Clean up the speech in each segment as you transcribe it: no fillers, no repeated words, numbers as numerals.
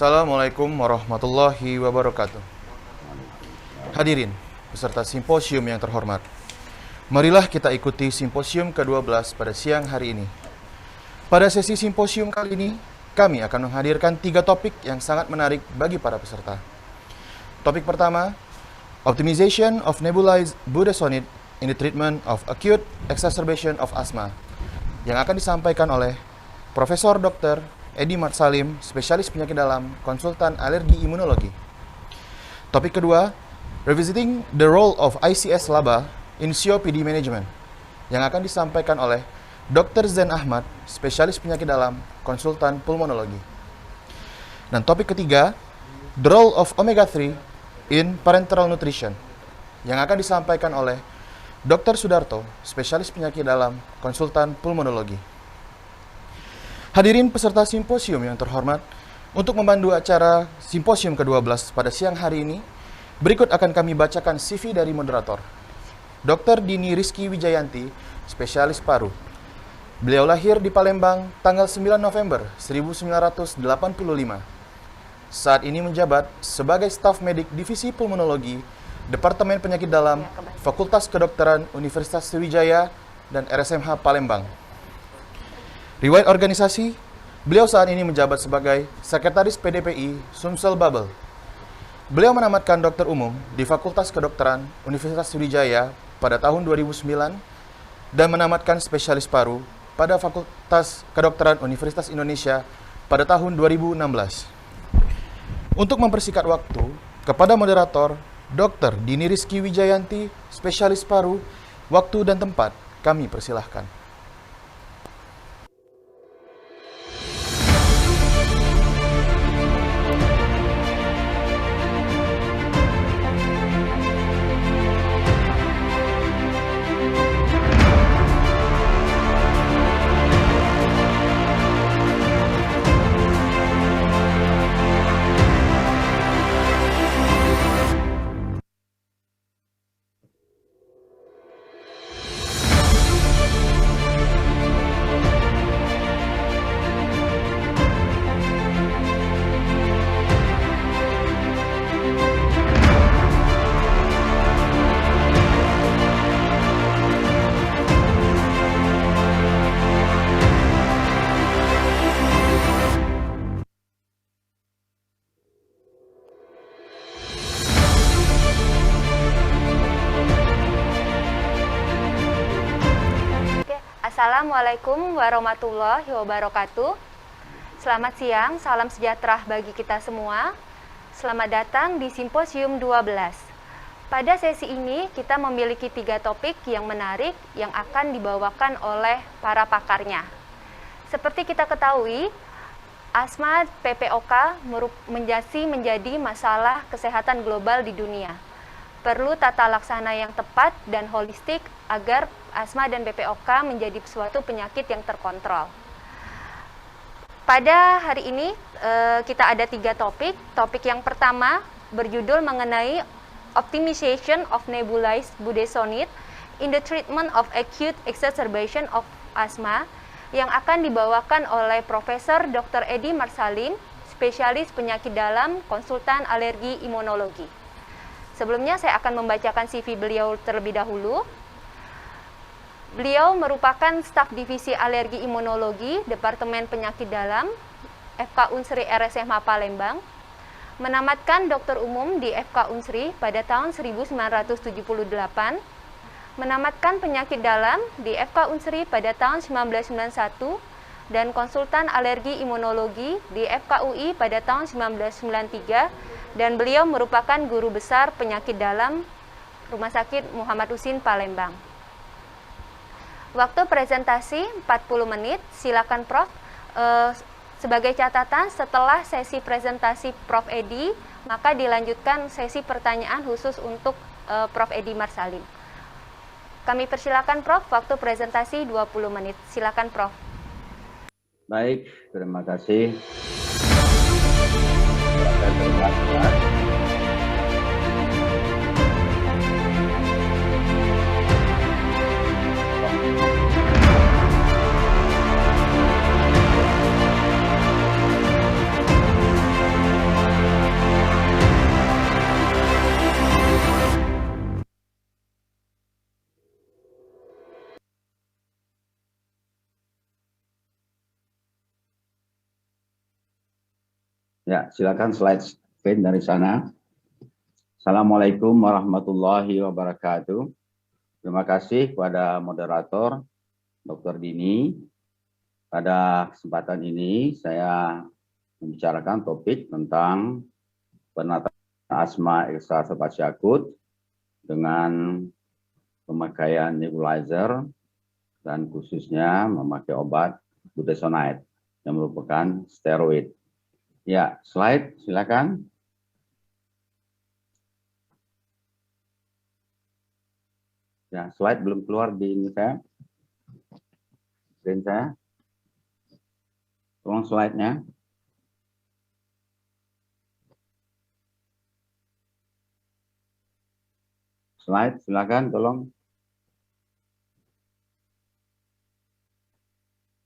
Assalamualaikum warahmatullahi wabarakatuh. Hadirin, peserta simposium yang terhormat, marilah kita ikuti simposium ke-12 pada siang hari ini. Pada sesi simposium kali ini, kami akan menghadirkan 3 topik yang sangat menarik bagi para peserta. Topik pertama, Optimization of Nebulized Budesonide in the Treatment of Acute Exacerbation of Asthma, yang akan disampaikan oleh Profesor Dr. Edi Marsalim, spesialis penyakit dalam, konsultan alergi imunologi. Topik kedua, Revisiting the Role of ICS LABA in COPD Management, yang akan disampaikan oleh Dr. Zen Ahmad, spesialis penyakit dalam, konsultan pulmonologi. Dan topik ketiga, The Role of Omega-3 in Parenteral Nutrition, yang akan disampaikan oleh Dr. Sudarto, spesialis penyakit dalam, konsultan pulmonologi. Hadirin peserta simposium yang terhormat, untuk membantu acara simposium ke-12 pada siang hari ini, berikut akan kami bacakan CV dari moderator. Dr. Dini Rizky Wijayanti, spesialis paru. Beliau lahir di Palembang tanggal 9 November 1985. Saat ini menjabat sebagai staf medik Divisi Pulmonologi, Departemen Penyakit Dalam, Fakultas Kedokteran Universitas Sriwijaya, dan RSMH Palembang. Riwayat organisasi, beliau saat ini menjabat sebagai Sekretaris PDPI Sumsel Babel. Beliau menamatkan dokter umum di Fakultas Kedokteran Universitas Sriwijaya pada tahun 2009 dan menamatkan spesialis paru pada Fakultas Kedokteran Universitas Indonesia pada tahun 2016. Untuk mempersingkat waktu, kepada moderator Dr. Dini Rizky Wijayanti, spesialis paru, waktu dan tempat kami persilahkan. Assalamualaikum warahmatullahi wabarakatuh. Selamat siang, salam sejahtera bagi kita semua. Selamat datang di Simposium 12. Pada sesi ini kita memiliki 3 topik yang menarik yang akan dibawakan oleh para pakarnya. Seperti kita ketahui, asma PPOK menjadi masalah kesehatan global di dunia. Perlu tata laksana yang tepat dan holistik agar asma dan PPOK menjadi suatu penyakit yang terkontrol. Pada hari ini kita ada 3 topik. Topik yang pertama berjudul mengenai Optimization of Nebulized Budesonide in the Treatment of Acute Exacerbation of Asthma, yang akan dibawakan oleh Profesor Dr. Edi Marsalim, spesialis penyakit dalam, konsultan alergi imunologi. Sebelumnya saya akan membacakan CV beliau terlebih dahulu. Beliau merupakan staf divisi alergi imunologi Departemen Penyakit Dalam FK Unsri RSMH Palembang, menamatkan dokter umum di FK Unsri pada tahun 1978, menamatkan penyakit dalam di FK Unsri pada tahun 1991, dan konsultan alergi imunologi di FK UI pada tahun 1993, dan beliau merupakan guru besar penyakit dalam Rumah Sakit Muhammad Husin Palembang. Waktu presentasi 40 menit, silakan Prof. Sebagai catatan, setelah sesi presentasi Prof. Edi, maka dilanjutkan sesi pertanyaan khusus untuk Prof. Edi Marsalim. Kami persilakan Prof. Waktu presentasi 20 menit. Silakan Prof. Baik, terima kasih. Ya, silakan slide screen dari sana. Assalamualaikum warahmatullahi wabarakatuh. Terima kasih kepada moderator Dr. Dini. Pada kesempatan ini saya membicarakan topik tentang penataan asma eksacerbasi akut dengan pemakaian nebulizer dan khususnya memakai obat budesonide yang merupakan steroid. Ya, slide silakan. Ya, slide belum keluar di ini saya. Screen saya. Tolong slide-nya. Slide, silakan tolong.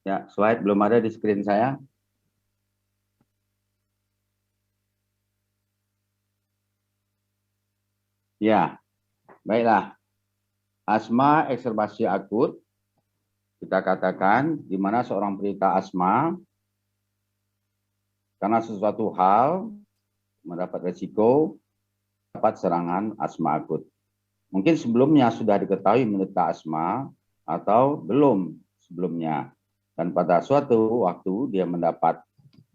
Ya, slide belum ada di screen saya. Ya, baiklah. Asma ekserbasi akut, kita katakan di mana seorang penderita asma karena sesuatu hal mendapat resiko dapat serangan asma akut. Mungkin sebelumnya sudah diketahui menderita asma atau belum sebelumnya. Dan pada suatu waktu dia mendapat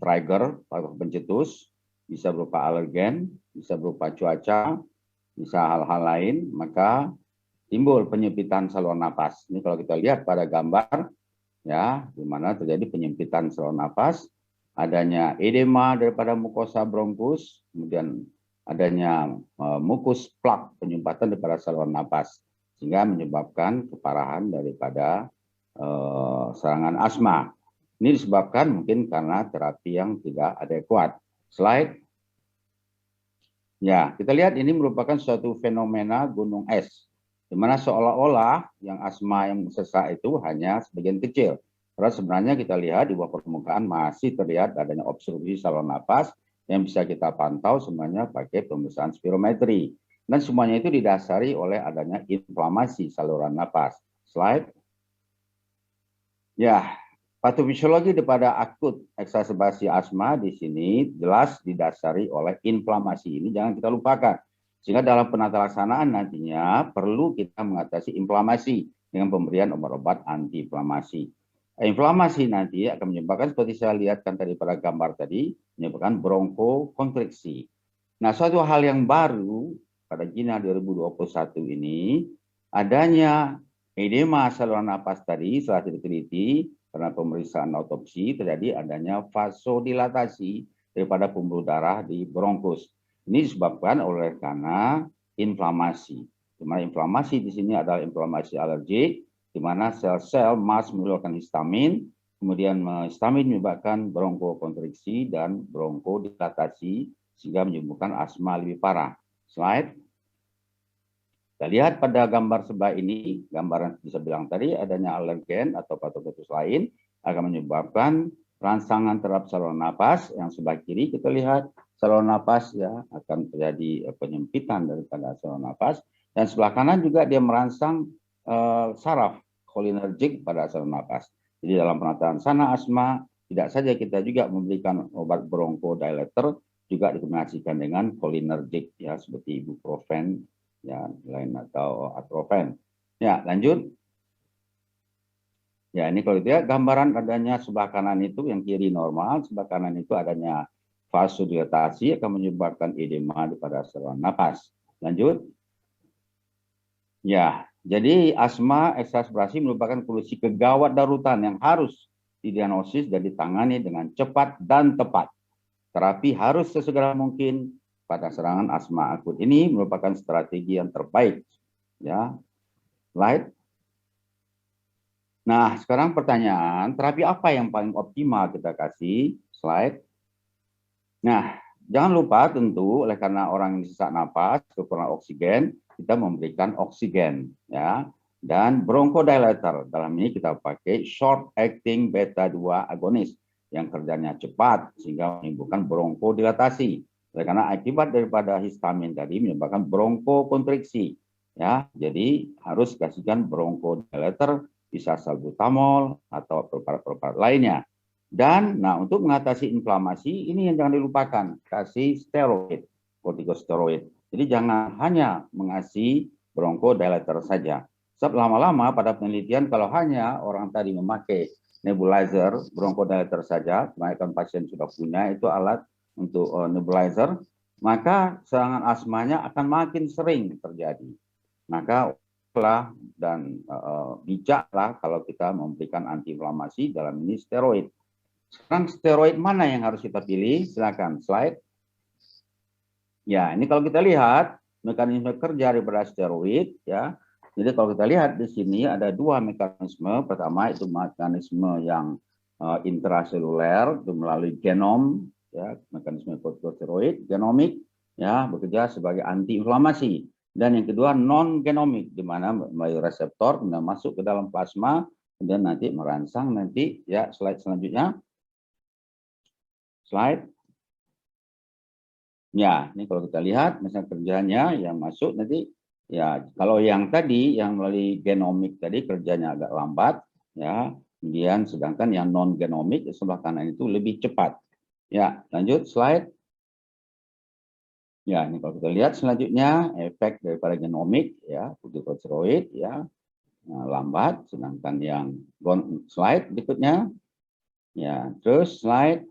trigger atau pencetus, bisa berupa alergen, bisa berupa cuaca, bisa hal-hal lain, maka timbul penyempitan saluran napas. Ini kalau kita lihat pada gambar, ya, di mana terjadi penyempitan saluran napas, adanya edema daripada mukosa bronkus, kemudian adanya mukus plak penyumbatan daripada saluran napas, sehingga menyebabkan keparahan daripada serangan asma. Ini disebabkan mungkin karena terapi yang tidak adekuat. Slide. Ya, kita lihat ini merupakan suatu fenomena gunung es, di mana seolah-olah yang asma yang sesak itu hanya sebagian kecil. Karena sebenarnya kita lihat di bawah permukaan masih terlihat adanya obstruksi saluran napas yang bisa kita pantau semuanya pakai pemeriksaan spirometri. Dan semuanya itu didasari oleh adanya inflamasi saluran napas. Slide. Ya, patofisiologi daripada akut eksaserbasi asma di sini jelas didasari oleh inflamasi. Ini jangan kita lupakan. Sehingga dalam penata laksanaan nantinya perlu kita mengatasi inflamasi dengan pemberian obat-obat antiinflamasi. Inflamasi nanti akan menyebabkan, seperti saya lihatkan tadi pada gambar tadi, menyebabkan bronkokonstriksi. Nah, suatu hal yang baru pada Gina 2021 ini, adanya edema saluran napas tadi setelah diteliti karena pemeriksaan autopsi terjadi adanya vasodilatasi daripada pembuluh darah di bronkus. Ini disebabkan oleh karena inflamasi. Di mana inflamasi di sini adalah inflamasi alergik, di mana sel-sel mas mengeluarkan histamin, kemudian histamin menyebabkan bronkokonstriksi dan bronkodilатasi sehingga menyebabkan asma lebih parah. Slide. Kita lihat pada gambar sebelah ini, gambaran bisa bilang tadi adanya alergen atau patogenesis lain akan menyebabkan rangsangan terhadap saluran napas. Yang sebelah kiri kita lihat saluran napas ya akan terjadi penyempitan daripada saluran napas, dan sebelah kanan juga dia merangsang saraf cholinergic pada saluran napas. Jadi dalam penataan sana asma tidak saja kita juga memberikan obat bronchodilator, juga dikombinasikan dengan cholinergic ya seperti ibuprofen ya lain atau atrofen. Ya, lanjut. Ya, ini kalau dia gambaran adanya sebelah kanan itu yang kiri normal, sebelah kanan itu adanya vasodilatasi akan menyebabkan edema pada saluran napas. Lanjut. Ya, jadi asma eksaserbasi merupakan kondisi kegawat darutan yang harus didiagnosis dan ditangani dengan cepat dan tepat. Terapi harus sesegera mungkin pada serangan asma akut. Ini merupakan strategi yang terbaik. Ya, slide. Nah, sekarang pertanyaan, terapi apa yang paling optimal kita kasih? Slide. Nah, jangan lupa tentu oleh karena orang yang sesak napas, kekurangan oksigen, kita memberikan oksigen, ya. Dan bronchodilator, dalam ini kita pakai short acting beta 2 agonis yang kerjanya cepat sehingga menimbulkan bronchodilatasi. Oleh karena akibat daripada histamin tadi menyebabkan bronkokonstriksi, ya. Jadi harus kasihkan bronchodilator, bisa salbutamol atau preparat-preparat lainnya. Dan nah untuk mengatasi inflamasi ini yang jangan dilupakan, kasih steroid, kortikosteroid. Jadi jangan hanya mengasih bronchodilator saja. Sebab lama-lama pada penelitian kalau hanya orang tadi memakai nebulizer, bronchodilator saja, kebanyakan pasien sudah punya itu alat untuk nebulizer, maka serangan asmanya akan makin sering terjadi. Maka dan bijaklah kalau kita memberikan antiinflamasi dalam ini steroid. Sekarang steroid mana yang harus kita pilih? Silakan slide. Ya, ini kalau kita lihat mekanisme kerja daripada steroid ya. Jadi kalau kita lihat di sini ada dua mekanisme. Pertama itu mekanisme yang intraseluler itu melalui genom ya, mekanisme kortikosteroid genomik ya bekerja sebagai antiinflamasi. Dan yang kedua non genomik di mana melalui reseptor masuk ke dalam plasma dan nanti merangsang nanti ya slide selanjutnya. Slide. Ya, ini kalau kita lihat misalnya kerjanya yang masuk nanti ya kalau yang tadi yang melalui genomik tadi kerjanya agak lambat ya, kemudian sedangkan yang non genomik sebelah kanan itu lebih cepat. Ya, lanjut slide. Ya, ini kalau kita lihat selanjutnya efek daripada genomik ya, kortikosteroid ya lambat, sedangkan yang slide berikutnya. Ya, terus slide.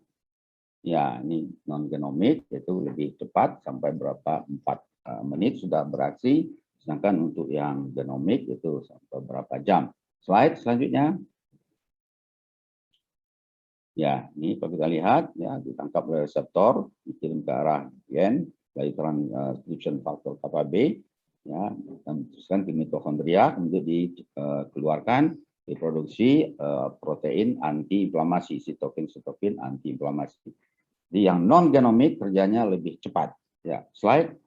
Ya, ini non genomik itu lebih cepat sampai berapa 4 menit sudah beraksi, sedangkan untuk yang genomik itu sampai berapa jam. Slide selanjutnya. Ya, ini kalau kita lihat ya ditangkap oleh reseptor, dikirim ke arah gen dari transcription factor kappa B ya, dan teruskan ke mitokondria kemudian dikeluarkan diproduksi protein antiinflamasi, sitokin antiinflamasi. Jadi yang non genomik kerjanya lebih cepat. Ya, slide.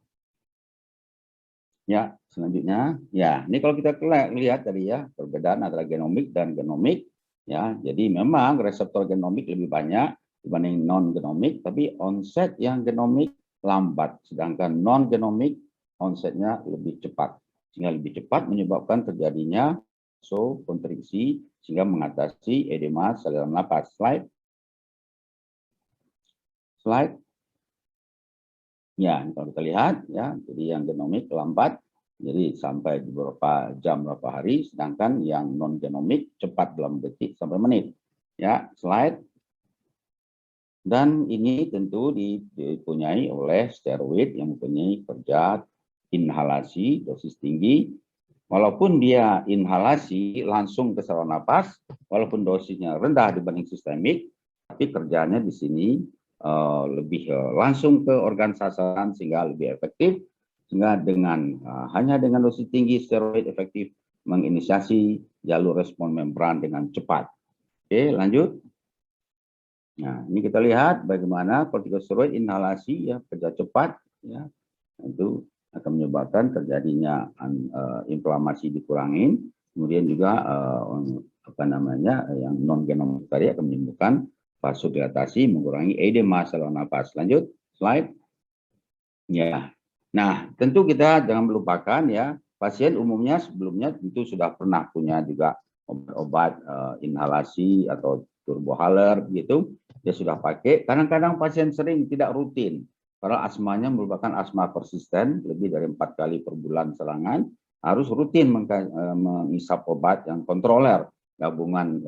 Ya, selanjutnya. Ya, ini kalau kita lihat tadi ya perbedaan antara genomik dan genomik. Ya, jadi memang reseptor genomik lebih banyak dibanding non genomik, tapi onset yang genomik lambat, sedangkan non genomik onsetnya lebih cepat. Sehingga lebih cepat menyebabkan terjadinya vasokonstriksi sehingga mengatasi edema saluran napas. Slide. Slide. Ya, kalau kita lihat ya, jadi yang genomik lambat, jadi sampai beberapa jam, beberapa hari, sedangkan yang non genomik cepat dalam detik sampai menit. Ya, slide. Dan ini tentu dipunyai oleh steroid yang mempunyai kerja inhalasi dosis tinggi. Walaupun dia inhalasi langsung ke saluran napas, walaupun dosisnya rendah dibanding sistemik, tapi kerjanya di sini lebih langsung ke organ sasaran sehingga lebih efektif, sehingga dengan hanya dengan dosis tinggi steroid efektif menginisiasi jalur respon membran dengan cepat. Oke, lanjut. Nah, ini kita lihat bagaimana kortikosteroid inhalasi ya kerja cepat ya itu akan menyebabkan terjadinya inflamasi dikurangin, kemudian juga apa namanya yang non genomik tadi akan menimbulkan vasodilatasi, mengurangi edema saluran napas. Lanjut, slide. Ya. Nah, tentu kita jangan melupakan ya, pasien umumnya sebelumnya tentu sudah pernah punya juga obat-obat inhalasi atau turbohaler gitu. Dia sudah pakai. Kadang-kadang pasien sering tidak rutin. Karena asmanya merupakan asma persisten, lebih dari 4 kali per bulan serangan, harus rutin mengisap obat yang kontroler. Gabungan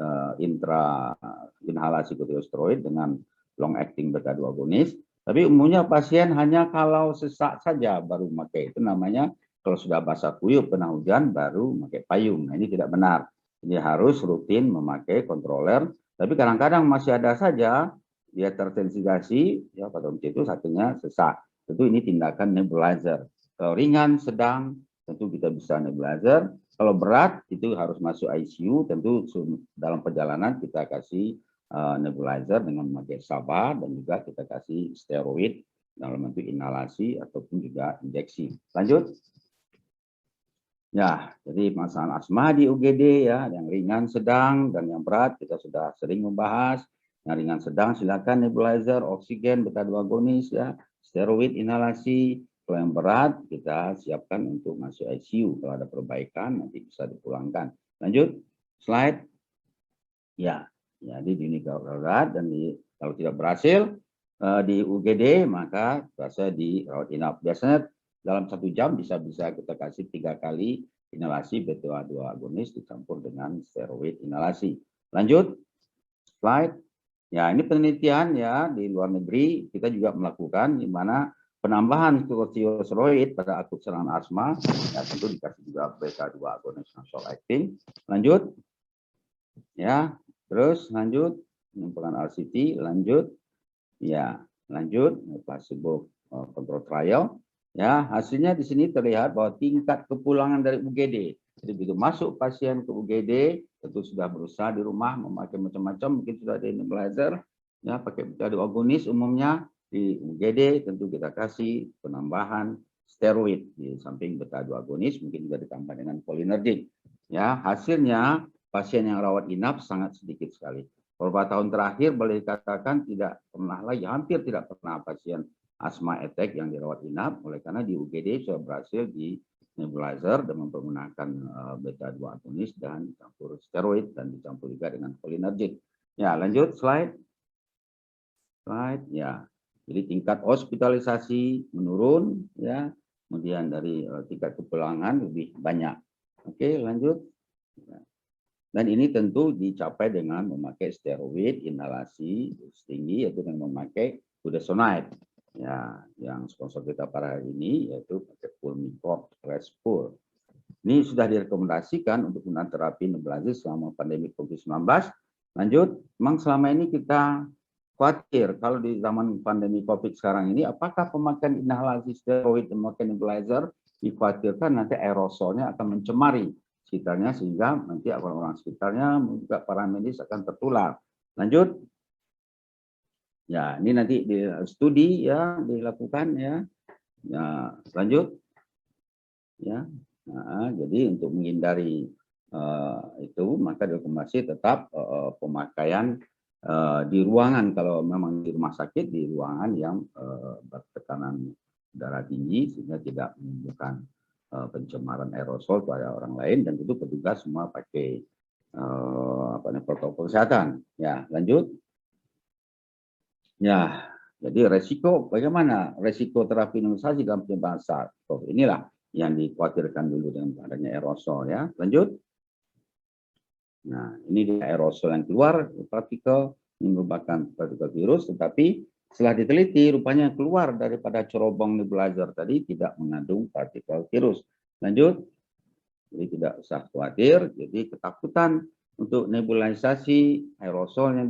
inhalasi kortikosteroid dengan long acting beta 2 agonis. Tapi umumnya pasien hanya kalau sesak saja baru memakai. Itu namanya kalau sudah basah kuyup kena hujan baru memakai payung. Nah, ini tidak benar. Jadi harus rutin memakai kontroler. Tapi kadang-kadang masih ada saja dia tersensitisasi ya pada itu satunya sesak. Tentu ini tindakan nebulizer. Kalau ringan, sedang tentu kita bisa nebulizer. Kalau berat itu harus masuk ICU, tentu dalam perjalanan kita kasih nebulizer dengan memakai SABA dan juga kita kasih steroid dalam bentuk inhalasi ataupun juga injeksi. Lanjut. Ya, jadi masalah asma di UGD ya, yang ringan, sedang, dan yang berat kita sudah sering membahas. Yang ringan sedang silakan nebulizer, oksigen, beta 2 agonis ya, steroid inhalasi. Kalau yang berat kita siapkan untuk masuk ICU. Kalau ada perbaikan nanti bisa dipulangkan. Lanjut, slide. Ya, Jadi di uni darurat dan kalau tidak berhasil di UGD maka biasa di rawat inap. Biasanya dalam 1 jam bisa kita kasih 3 kali inhalasi beta-2 agonis dicampur dengan steroid inhalasi. Lanjut, slide. Ya, ini penelitian ya di luar negeri kita juga melakukan di mana penambahan kortikosteroid pada akut serangan asma, ya tentu dikasih juga beta-2 agonis short acting. Lanjut, ya, terus lanjut pengembangan RCT, lanjut, ya, lanjut placebo control trial. Ya, hasilnya di sini terlihat bahwa tingkat kepulangan dari UGD. Jadi begitu masuk pasien ke UGD, tentu sudah berusaha di rumah memakai macam-macam, mungkin sudah ada nebulizer, ya pakai beta-2 agonis umumnya di UGD, tentu kita kasih penambahan steroid di samping beta-2 agonis, mungkin juga ditambah dengan cholinergic. Ya, hasilnya pasien yang rawat inap sangat sedikit sekali. Beberapa tahun terakhir boleh dikatakan tidak pernah lagi, hampir tidak pernah pasien asma attack yang dirawat inap, oleh karena di UGD sudah berhasil di nebulizer dengan menggunakan beta-2 agonis dan dicampur steroid dan dicampur juga dengan cholinergic. Ya, lanjut slide. Slide, ya. Jadi tingkat hospitalisasi menurun, ya. Kemudian dari tingkat kepulangan lebih banyak. Oke, lanjut. Dan ini tentu dicapai dengan memakai steroid inhalasi tinggi, yaitu dengan memakai budesonide. Ya, yang sponsor kita pada hari ini yaitu pakai Pulmicort Respur. Ini sudah direkomendasikan untuk penggunaan terapi nebulizer selama pandemi COVID-19. Lanjut, memang selama ini kita khawatir kalau di zaman pandemi COVID sekarang ini, apakah pemakaian inhalasi steroid dan pemakaian nebulizer dikhawatirkan nanti aerosolnya akan mencemari sekitarnya sehingga nanti orang-orang sekitarnya juga para medis akan tertular. Lanjut. Ya, ini nanti di studi ya dilakukan ya. Ya, lanjut. Ya. Nah, jadi untuk menghindari itu maka direkomendasi tetap pemakaian di ruangan, kalau memang di rumah sakit di ruangan yang bertekanan udara tinggi sehingga tidak menimbulkan pencemaran aerosol pada orang lain, dan itu petugas semua pakai protokol kesehatan. Ya, lanjut. Ya, jadi resiko bagaimana? Resiko terapi imunisasi dalam penyebaran SARS-CoV inilah yang dikhawatirkan dulu dengan adanya aerosol ya. Lanjut. Nah, ini dia aerosol yang keluar partikel, ini merupakan partikel virus, tetapi setelah diteliti rupanya keluar daripada cerobong nebulizer tadi tidak mengandung partikel virus. Lanjut. Jadi tidak usah khawatir, jadi ketakutan untuk nebulisasi aerosol yang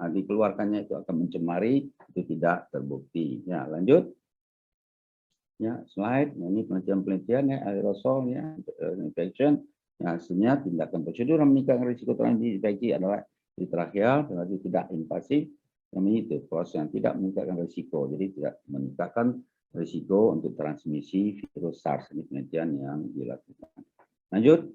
dikeluarkannya itu akan mencemari itu tidak terbukti. Ya, lanjut. Ya, slide. Nah, ini penelitian ya aerosol ya infection. Ya, hasilnya tindakan prosedur yang meningkatkan risiko terinfeksi adalah di tracheal, berarti tidak invasif. Namanya itu proses yang tidak meningkatkan risiko, jadi tidak meningkatkan risiko untuk transmisi virus SARS. Ini penelitian yang dilakukan. Lanjut.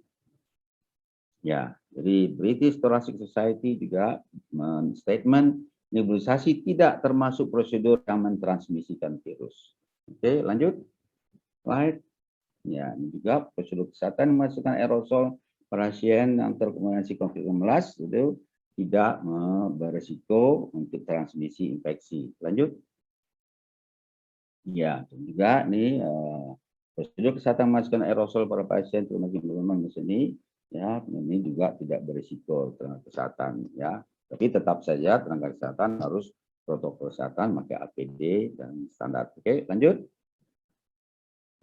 Ya, jadi British Thoracic Society juga men-statement nebulisasi tidak termasuk prosedur yang mentransmisikan virus. Oke, lanjut. Slide. Ya, ini juga prosedur kesehatan memasukkan aerosol pasien yang terkontaminasi COVID-19 itu tidak beresiko untuk transmisi infeksi. Lanjut. Ya, juga nih prosedur kesehatan memasukkan aerosol pada pasien terkontaminasi di sini. Ya, ini juga tidak berisiko tenaga kesehatan ya. Tapi tetap saja tenaga kesehatan harus protokol kesehatan pakai APD dan standar. Oke, lanjut.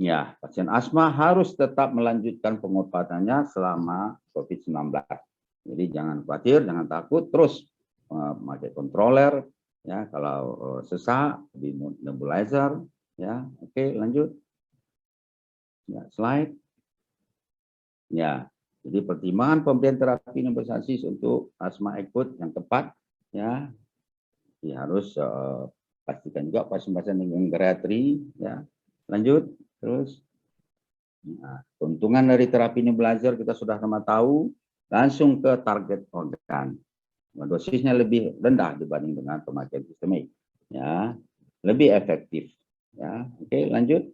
Ya, pasien asma harus tetap melanjutkan pengobatannya selama COVID-19. Jadi jangan khawatir, jangan takut, terus pakai controller ya, kalau sesak di nebulizer ya. Oke, lanjut. Ya, slide. Ya. Jadi pertimbangan pemberian terapi nebulisasi untuk asma akut yang tepat ya, harus pastikan juga pasien-pasien dengan geriatri ya. Lanjut terus. Nah, keuntungan dari terapi nebulizer kita sudah sama tahu, langsung ke target organ. Nah, dosisnya lebih rendah dibanding dengan pemakaian sistemik ya, lebih efektif ya. Oke, lanjut.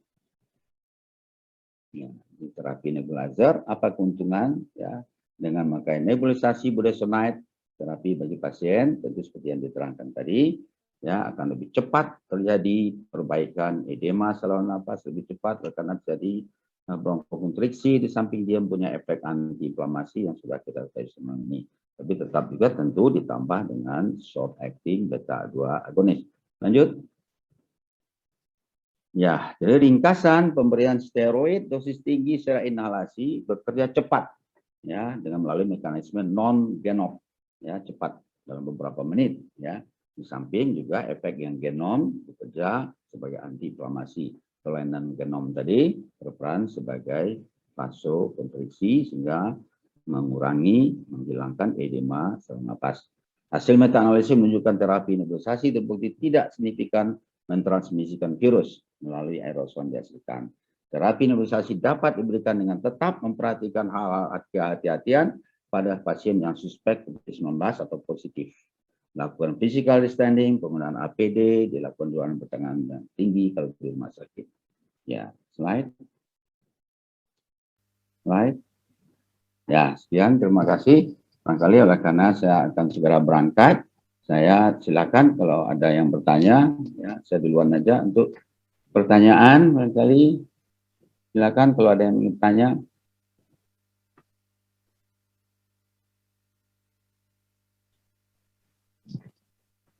Ya, di terapi nebulizer apa keuntungan ya dengan memakai nebulisasi budesonide terapi bagi pasien tentu seperti yang diterangkan tadi, ya akan lebih cepat terjadi perbaikan edema saluran nafas, lebih cepat karena terjadi bronkokonstriksi, di samping dia punya efek antiinflamasi yang sudah kita ketahui semua ini. Tapi tetap juga tentu ditambah dengan short acting beta 2 agonis. Lanjut. Ya, jadi ringkasan pemberian steroid dosis tinggi secara inhalasi bekerja cepat, ya, dengan melalui mekanisme non-genom, ya, cepat dalam beberapa menit, ya. Di samping juga efek yang genom bekerja sebagai antiinflamasi. Kelainan genom tadi berperan sebagai vasokonstriksi sehingga mengurangi, menghilangkan edema saluran nafas. Hasil meta-analisis menunjukkan terapi nebulosasi terbukti tidak signifikan mentransmisikan virus melalui aerosol yang dihasilkan. Terapi nebulisasi dapat diberikan dengan tetap memperhatikan hal-hal kehati-hatian pada pasien yang suspek COVID-19 atau positif. Lakukan physical distancing, penggunaan APD, dilakukan ruangan bertekanan yang tinggi kalau di rumah sakit. Ya, slide. Ya, sekian, terima kasih. Barangkali oleh karena saya akan segera berangkat, saya silakan kalau ada yang bertanya, ya, saya duluan aja untuk pertanyaan, barangkali silakan kalau ada yang ingin bertanya.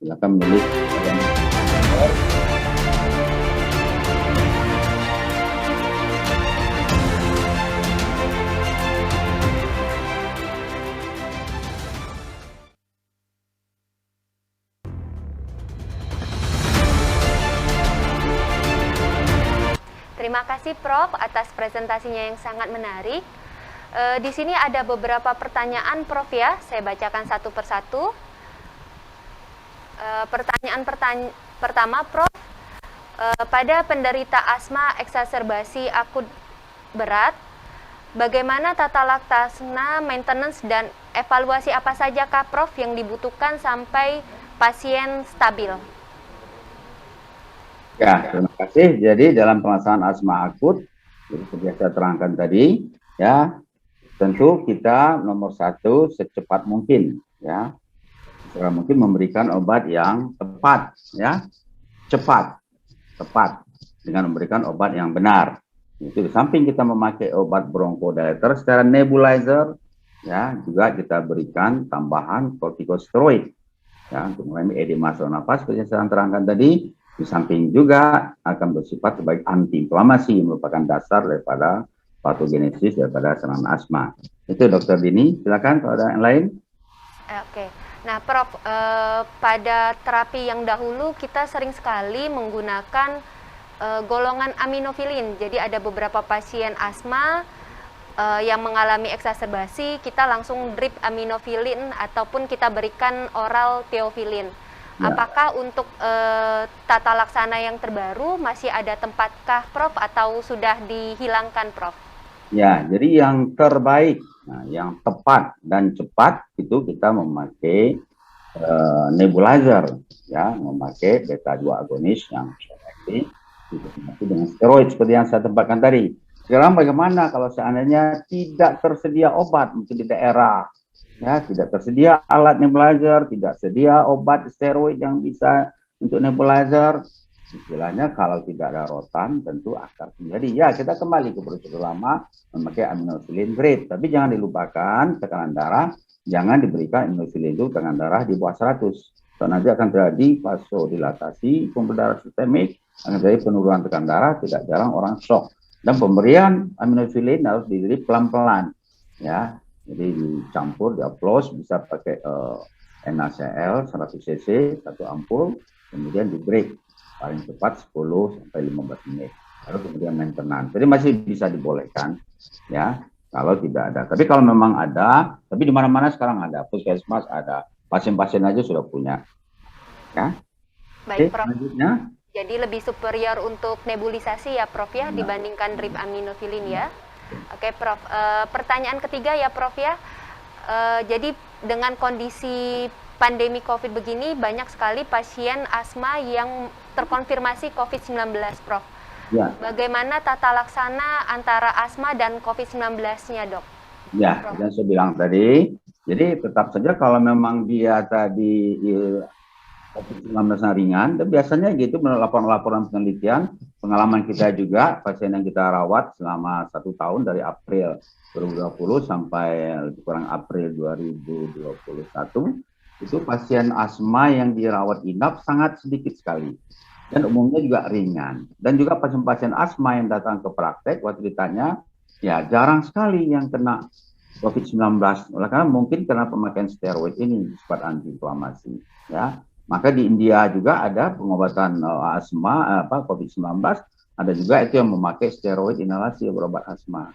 Silakan menulis. Terima kasih Prof atas presentasinya yang sangat menarik. Di sini ada beberapa pertanyaan Prof ya, saya bacakan satu persatu. Pertanyaan pertama Prof, pada penderita asma eksaserbasi akut berat, bagaimana tata laksana maintenance dan evaluasi apa saja Kak Prof yang dibutuhkan sampai pasien stabil? Ya, terima kasih. Jadi dalam pelaksanaan asma akut, seperti yang saya terangkan tadi, ya, tentu kita nomor satu secepat mungkin, ya, segera mungkin memberikan obat yang tepat, ya, tepat dengan memberikan obat yang benar. Itu di samping kita memakai obat bronchodilator secara nebulizer, ya, juga kita berikan tambahan kortikosteroid, ya, untuk mengurangi edema saluran nafas seperti yang saya terangkan tadi. Di samping juga akan bersifat sebagai antiinflamasi, merupakan dasar daripada patogenesis daripada serangan asma. Itu Dr. Dini, silakan kalau ada yang lain. Oke, nah Prof, pada terapi yang dahulu kita sering sekali menggunakan golongan aminofilin. Jadi ada beberapa pasien asma yang mengalami eksaserbasi, kita langsung drip aminofilin ataupun kita berikan oral teofilin. Ya. Apakah untuk tata laksana yang terbaru masih ada tempatkah Prof atau sudah dihilangkan Prof? Ya, jadi yang terbaik, nah, yang tepat dan cepat itu kita memakai nebulizer, ya, memakai beta 2 agonis yang aktif dengan steroid seperti yang saya tempatkan tadi. Sekarang bagaimana kalau seandainya tidak tersedia obat mungkin di daerah? Ya, tidak tersedia alat nebulizer, tidak sedia obat steroid yang bisa untuk nebulizer. Istilahnya kalau tidak ada rotan tentu akan terjadi. Ya, kita kembali ke prosedur lama memakai aminofilin grade. Tapi jangan dilupakan tekanan darah, jangan diberikan aminofilin itu tekanan darah di bawah 100. So, nanti akan terjadi vasodilatasi, pembuluh darah sistemik, akan terjadi penurunan tekanan darah, tidak jarang orang shock. Dan pemberian aminofilin harus diberi pelan-pelan. Ya. Jadi dicampur, dioplos, bisa pakai NaCl 100 cc, satu ampul, kemudian di break paling cepat 10 sampai 15 menit. Lalu kemudian maintenance. Jadi masih bisa dibolehkan, ya, kalau tidak ada. Tapi kalau memang ada, tapi di mana-mana sekarang ada, puskesmas ada, pasien-pasien aja sudah punya. Ya. Baik, Prof. Selanjutnya. Jadi lebih superior untuk nebulisasi ya Prof ya, dibandingkan drip aminofilin ya. Oke Prof, pertanyaan ketiga ya Prof ya, jadi dengan kondisi pandemi COVID begini banyak sekali pasien asma yang terkonfirmasi COVID-19 Prof. Ya. Bagaimana tata laksana antara asma dan COVID-19-nya dok? Ya, yang saya bilang tadi, Jadi tetap saja kalau memang dia tadi COVID-19 ringan, dan biasanya gitu menurut laporan-laporan penelitian, pengalaman kita juga, pasien yang kita rawat selama 1 tahun dari April 2020 sampai lebih kurang April 2021, itu pasien asma yang dirawat inap sangat sedikit sekali. Dan umumnya juga ringan. Dan juga pasien-pasien asma yang datang ke praktek, waktu ditanya, ya jarang sekali yang kena COVID-19. Oleh karena mungkin karena pemakaian steroid ini sifat antiinflamasi. Ya. Maka di India juga ada pengobatan asma, COVID-19, ada juga itu yang memakai steroid inhalasi berobat asma.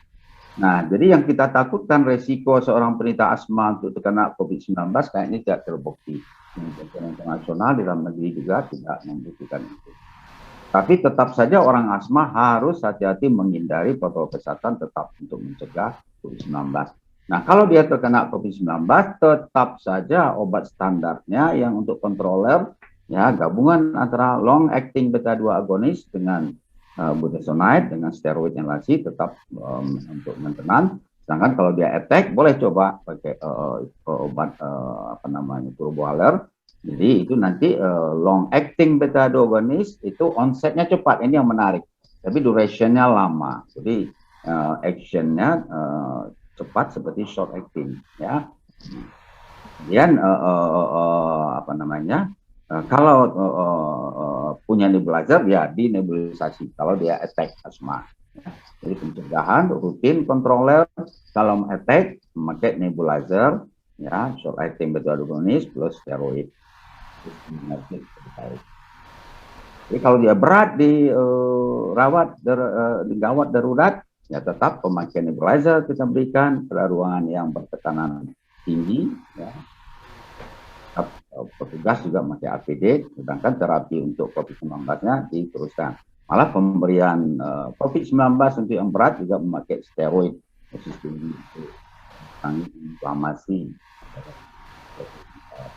Nah, jadi yang kita takutkan resiko seorang penderita asma untuk terkena COVID-19 kayaknya tidak terbukti. Internasional di dalam negeri juga tidak membuktikan itu. Tapi tetap saja orang asma harus hati-hati menghindari protokol kesehatan tetap untuk mencegah COVID-19. Nah, kalau dia terkena COVID-19, tetap saja obat standarnya yang untuk kontroler, ya gabungan antara long acting beta 2 agonis dengan budesonide dengan steroid inhalasi tetap untuk maintenance. Sedangkan kalau dia attack, boleh coba pakai obat turbohaler. Jadi itu nanti long acting beta 2 agonis itu onsetnya cepat, ini yang menarik. Tapi durationnya lama. Jadi actionnya cepat seperti short acting, ya. Kemudian kalau punya nebulizer ya di nebulisasi kalau dia attack asma. Jadi pencegahan rutin kontroler, kalau attack memakai nebulizer, ya short acting beta agonis plus steroid. Jadi kalau dia berat di gawat darurat, ya tetap pemakaian nebulizer kita berikan pada ruangan yang bertekanan tinggi, ya. Petugas juga memakai APD, sedangkan terapi untuk COVID-19-nya diteruskan. Malah pemberian COVID-19 untuk yang berat juga memakai steroid sistem inflamasi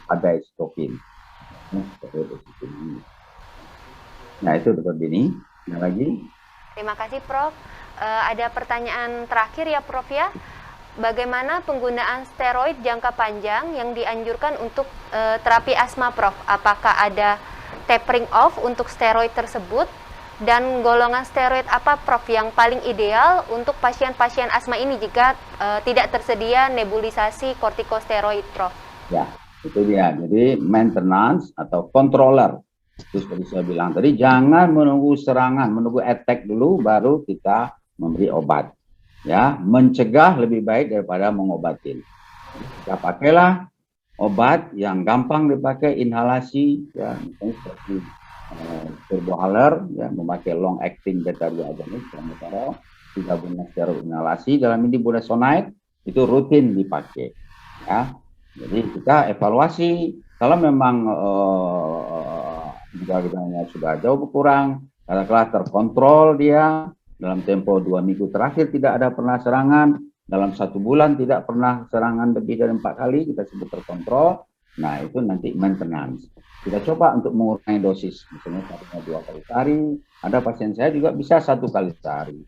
pada stokin. Nah itu Dr. Dini. Ada lagi? Terima kasih Prof. Ada pertanyaan terakhir ya Prof ya. Bagaimana penggunaan steroid jangka panjang yang dianjurkan untuk terapi asma Prof? Apakah ada tapering off untuk steroid tersebut? Dan golongan steroid apa Prof yang paling ideal untuk pasien-pasien asma ini jika tidak tersedia nebulisasi kortikosteroid Prof? Ya, itu dia. Jadi maintenance atau controller. Itu seperti saya bilang tadi, jangan menunggu serangan, menunggu attack dulu baru kita memberi obat. Ya, mencegah lebih baik daripada mengobati. Kita pakailah obat yang gampang dipakai, inhalasi, ya, misalnya seperti turbohaler, ya, memakai long acting beta 2 agonis, digabungkan steroid inhalasi dalam ini budesonide, itu rutin dipakai. Ya, jadi kita evaluasi kalau memang gejala-gejalanya sudah jauh berkurang, katakanlah terkontrol dia. Dalam tempo 2 minggu terakhir tidak ada pernah serangan, dalam 1 bulan tidak pernah serangan lebih dari 4 kali, kita sebut terkontrol. Nah itu nanti maintenance. Kita coba untuk mengurangi dosis, misalnya 2 kali sehari. Ada pasien saya juga bisa 1 kali sehari.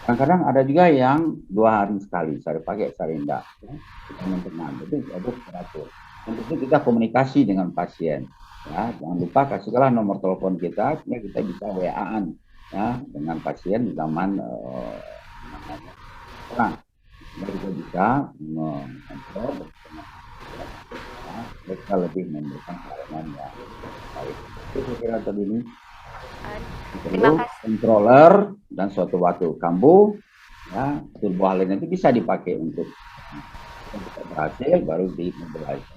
Kadang-kadang ada juga yang 2 hari sekali, sehari pagi, sehari enggak. Ya. Kita maintenance, itu teratur. Tentunya kita komunikasi dengan pasien. Ya, jangan lupa kasihlah nomor telepon kita, sehingga kita bisa WA-an. Ya, dengan pasien zaman perang, kita bisa mengontrol mereka lebih memberikan pelayanan yang baik. Itu kira tadi ini perlu controller dan suatu waktu kambuh, ya turbohaler itu bisa dipakai untuk berhasil baru di mobilizer.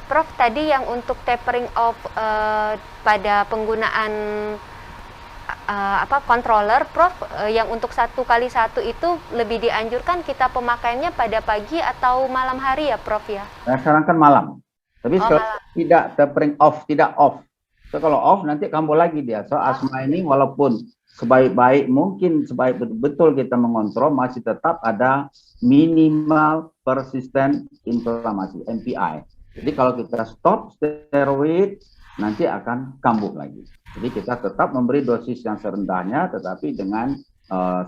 Prof, tadi yang untuk tapering off pada penggunaan controller, Prof, yang untuk 1 kali 1 itu lebih dianjurkan kita pemakaiannya pada pagi atau malam hari ya Prof ya? Saya sarankan malam. Tapi tidak tapering off, tidak off. So kalau off nanti kambuh lagi dia. So asma ini walaupun sebaik-baik mungkin, sebaik betul-betul kita mengontrol, masih tetap ada minimal persistent inflamasi, MPI. Jadi kalau kita stop steroid, nanti akan kambuh lagi. Jadi kita tetap memberi dosis yang serendahnya, tetapi dengan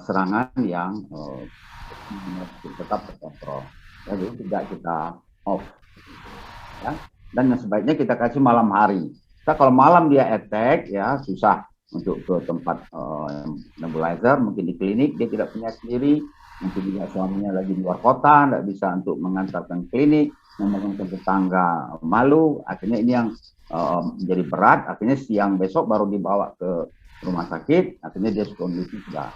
serangan yang tetap terkontrol. Jadi tidak kita off. Ya. Dan yang sebaiknya kita kasih malam hari. Kita kalau malam dia attack ya susah untuk ke tempat nebulizer, mungkin di klinik dia tidak punya sendiri, mungkin juga suaminya lagi di luar kota, tidak bisa untuk mengantarkan klinik, membangunkan tetangga malu, akhirnya ini yang menjadi berat, akhirnya siang besok baru dibawa ke rumah sakit, akhirnya dia kondisi sudah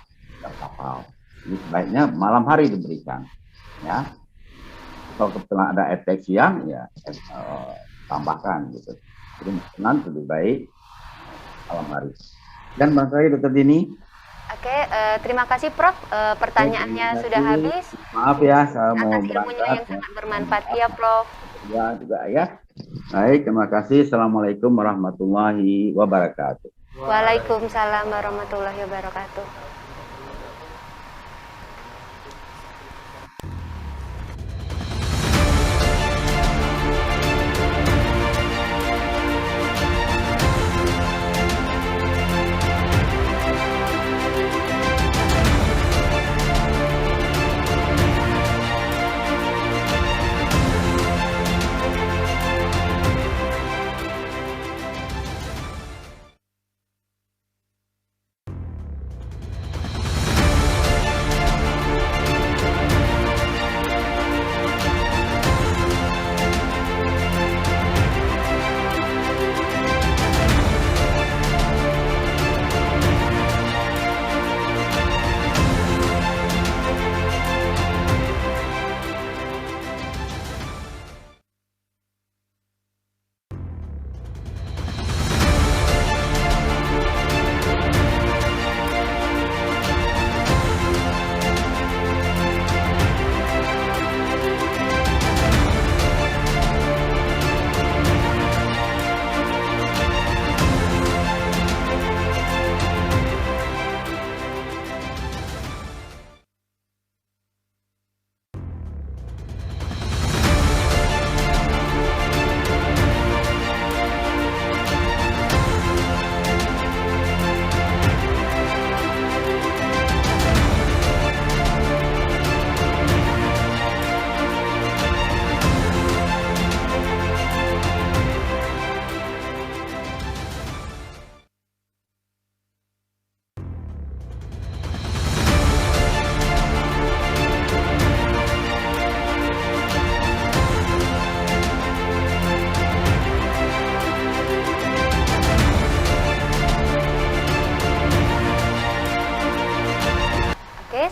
kapal. Jadi sebaiknya malam hari diberikan, ya. Kalau kebetulan ada attack siang, ya tambahkan gitu. Jadi nanti lebih baik malam hari. Dan Bang Sari, Dokter Dini. Oke, terima kasih Prof. Pertanyaannya sudah habis. Maaf ya, saya mau atas ilmunya yang sangat bermanfaat ya Prof. Ya juga ya. Baik, terima kasih. Assalamualaikum warahmatullahi wabarakatuh. Waalaikumsalam warahmatullahi wabarakatuh.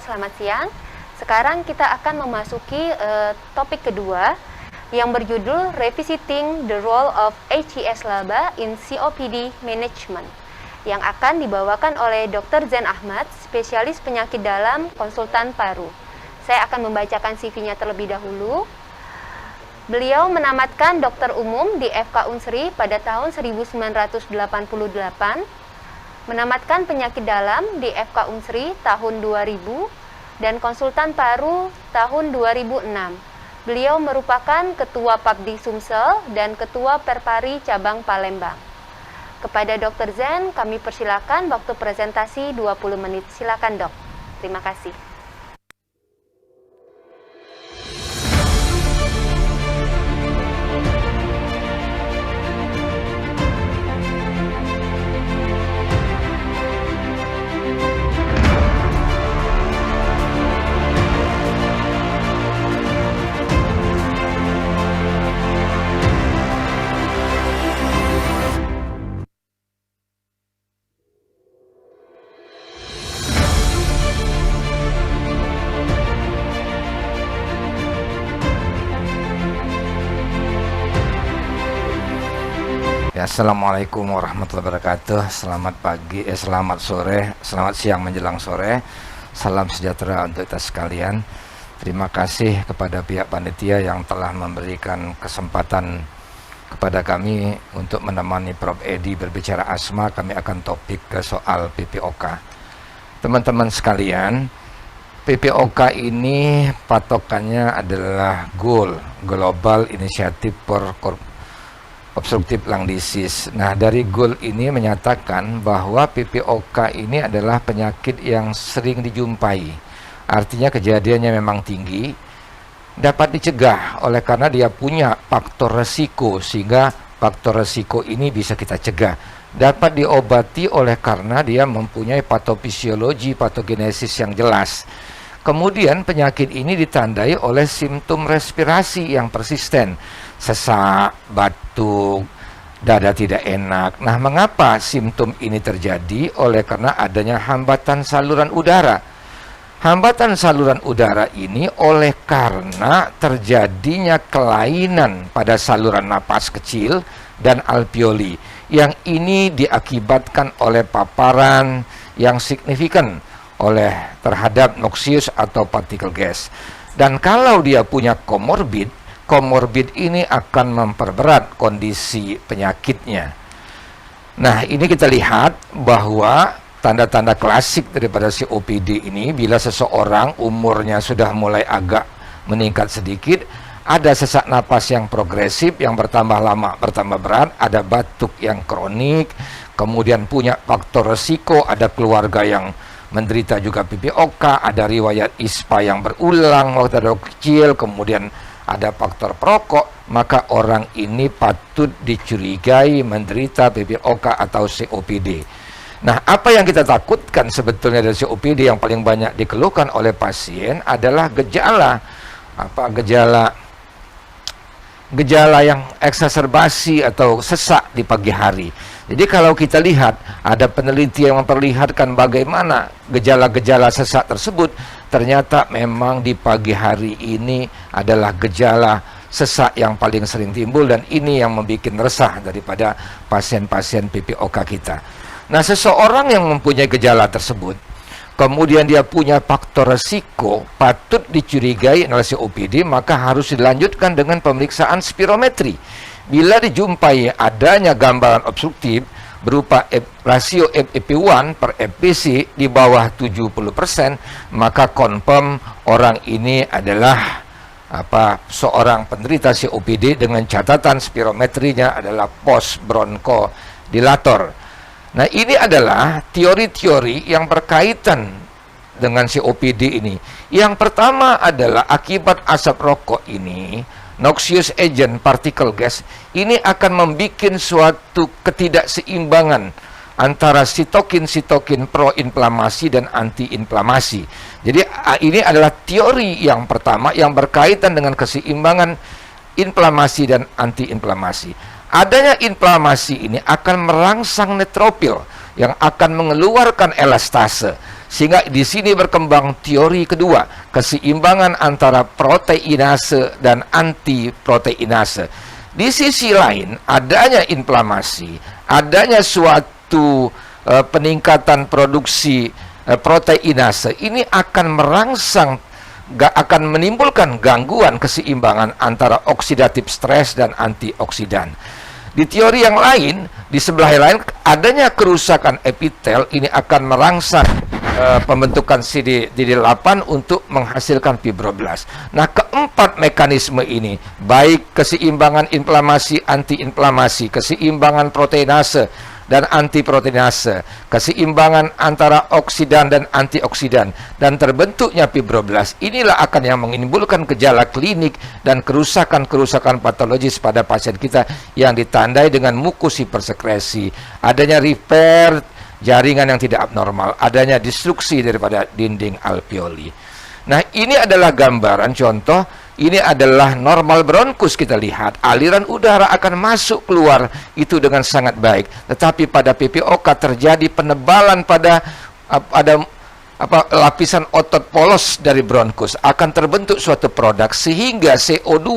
Selamat siang. Sekarang kita akan memasuki topik kedua yang berjudul Revisiting the Role of HES Laba in COPD Management yang akan dibawakan oleh Dr. Zain Ahmad, spesialis penyakit dalam, konsultan paru. Saya akan membacakan CV-nya terlebih dahulu. Beliau menamatkan dokter umum di FK Unsri pada tahun 1988, menamatkan penyakit dalam di FK Unsri tahun 2000, dan konsultan paru tahun 2006. Beliau merupakan Ketua Papdi Sumsel dan Ketua Perpari Cabang Palembang. Kepada Dr. Zain, kami persilakan waktu presentasi 20 menit. Silakan Dok. Terima kasih. Ya, Assalamualaikum warahmatullahi wabarakatuh. Selamat pagi, selamat sore, selamat siang menjelang sore. Salam sejahtera untuk kita sekalian. Terima kasih kepada pihak panitia yang telah memberikan kesempatan kepada kami untuk menemani Prof. Edi berbicara asma. Kami akan topik ke soal PPOK. Teman-teman sekalian, PPOK ini patokannya adalah goal, Global Initiative for Obstructive Lung Disease. Nah, dari goal ini menyatakan bahwa PPOK ini adalah penyakit yang sering dijumpai artinya kejadiannya memang tinggi, dapat dicegah oleh karena dia punya faktor resiko, sehingga faktor resiko ini bisa kita cegah. Dapat diobati oleh karena dia mempunyai patofisiologi, patogenesis yang jelas. Kemudian penyakit ini ditandai oleh simptom respirasi yang persisten, sesak, batuk, dada tidak enak. Nah, mengapa simptom ini terjadi? Oleh karena adanya hambatan saluran udara. Hambatan saluran udara ini oleh karena terjadinya kelainan pada saluran napas kecil dan alveoli. Yang ini diakibatkan oleh paparan yang signifikan oleh terhadap noxious atau particle gas. Dan kalau dia punya komorbid, komorbid ini akan memperberat kondisi penyakitnya. Nah, ini kita lihat bahwa tanda-tanda klasik daripada COPD ini, bila seseorang umurnya sudah mulai agak meningkat sedikit, ada sesak napas yang progresif, yang bertambah lama, bertambah berat, ada batuk yang kronik, kemudian punya faktor resiko, ada keluarga yang menderita juga PPOK, ada riwayat ISPA yang berulang waktu ada kecil, kemudian ada faktor perokok, maka orang ini patut dicurigai menderita PPOK atau COPD. Nah, apa yang kita takutkan sebetulnya dari COPD yang paling banyak dikeluhkan oleh pasien adalah gejala yang eksaserbasi atau sesak di pagi hari. Jadi kalau kita lihat, ada penelitian yang memperlihatkan bagaimana gejala-gejala sesak tersebut, ternyata memang di pagi hari ini adalah gejala sesak yang paling sering timbul, dan ini yang membuat resah daripada pasien-pasien PPOK kita. Nah, seseorang yang mempunyai gejala tersebut, kemudian dia punya faktor resiko patut dicurigai oleh COPD, maka harus dilanjutkan dengan pemeriksaan spirometri. Bila dijumpai adanya gambaran obstruktif berupa rasio FEP1 per FPC di bawah 70%, maka confirm orang ini adalah seorang penderita COPD dengan catatan spirometrinya adalah post bronchodilator. Nah, ini adalah teori-teori yang berkaitan dengan COPD ini. Yang pertama adalah akibat asap rokok ini, noxious agent particle gas, ini akan membuat suatu ketidakseimbangan antara sitokin-sitokin pro-inflamasi dan anti-inflamasi. Jadi ini adalah teori yang pertama yang berkaitan dengan keseimbangan inflamasi dan anti-inflamasi. Adanya inflamasi ini akan merangsang neutropil yang akan mengeluarkan elastase, sehingga di sini berkembang teori kedua, keseimbangan antara proteinase dan antiproteinase. Di sisi lain, adanya inflamasi, adanya suatu peningkatan produksi proteinase, ini akan akan menimbulkan gangguan keseimbangan antara oksidatif stres dan antioksidan. Di teori yang lain, di sebelah lain, adanya kerusakan epitel ini akan merangsang pembentukan CD8 untuk menghasilkan fibroblast. Nah, keempat mekanisme ini, baik keseimbangan inflamasi, antiinflamasi, keseimbangan proteinase dan antiproteinase, keseimbangan antara oksidan dan antioksidan, dan terbentuknya fibroblast, inilah akan yang menimbulkan gejala klinik dan kerusakan-kerusakan patologis pada pasien kita yang ditandai dengan mukus hipersekresi, adanya repair jaringan yang tidak abnormal, adanya destruksi daripada dinding alveoli. Nah, ini adalah gambaran contoh. Ini adalah normal bronkus, kita lihat aliran udara akan masuk keluar itu dengan sangat baik. Tetapi pada PPOK terjadi penebalan pada lapisan otot polos dari bronkus, akan terbentuk suatu produk sehingga CO2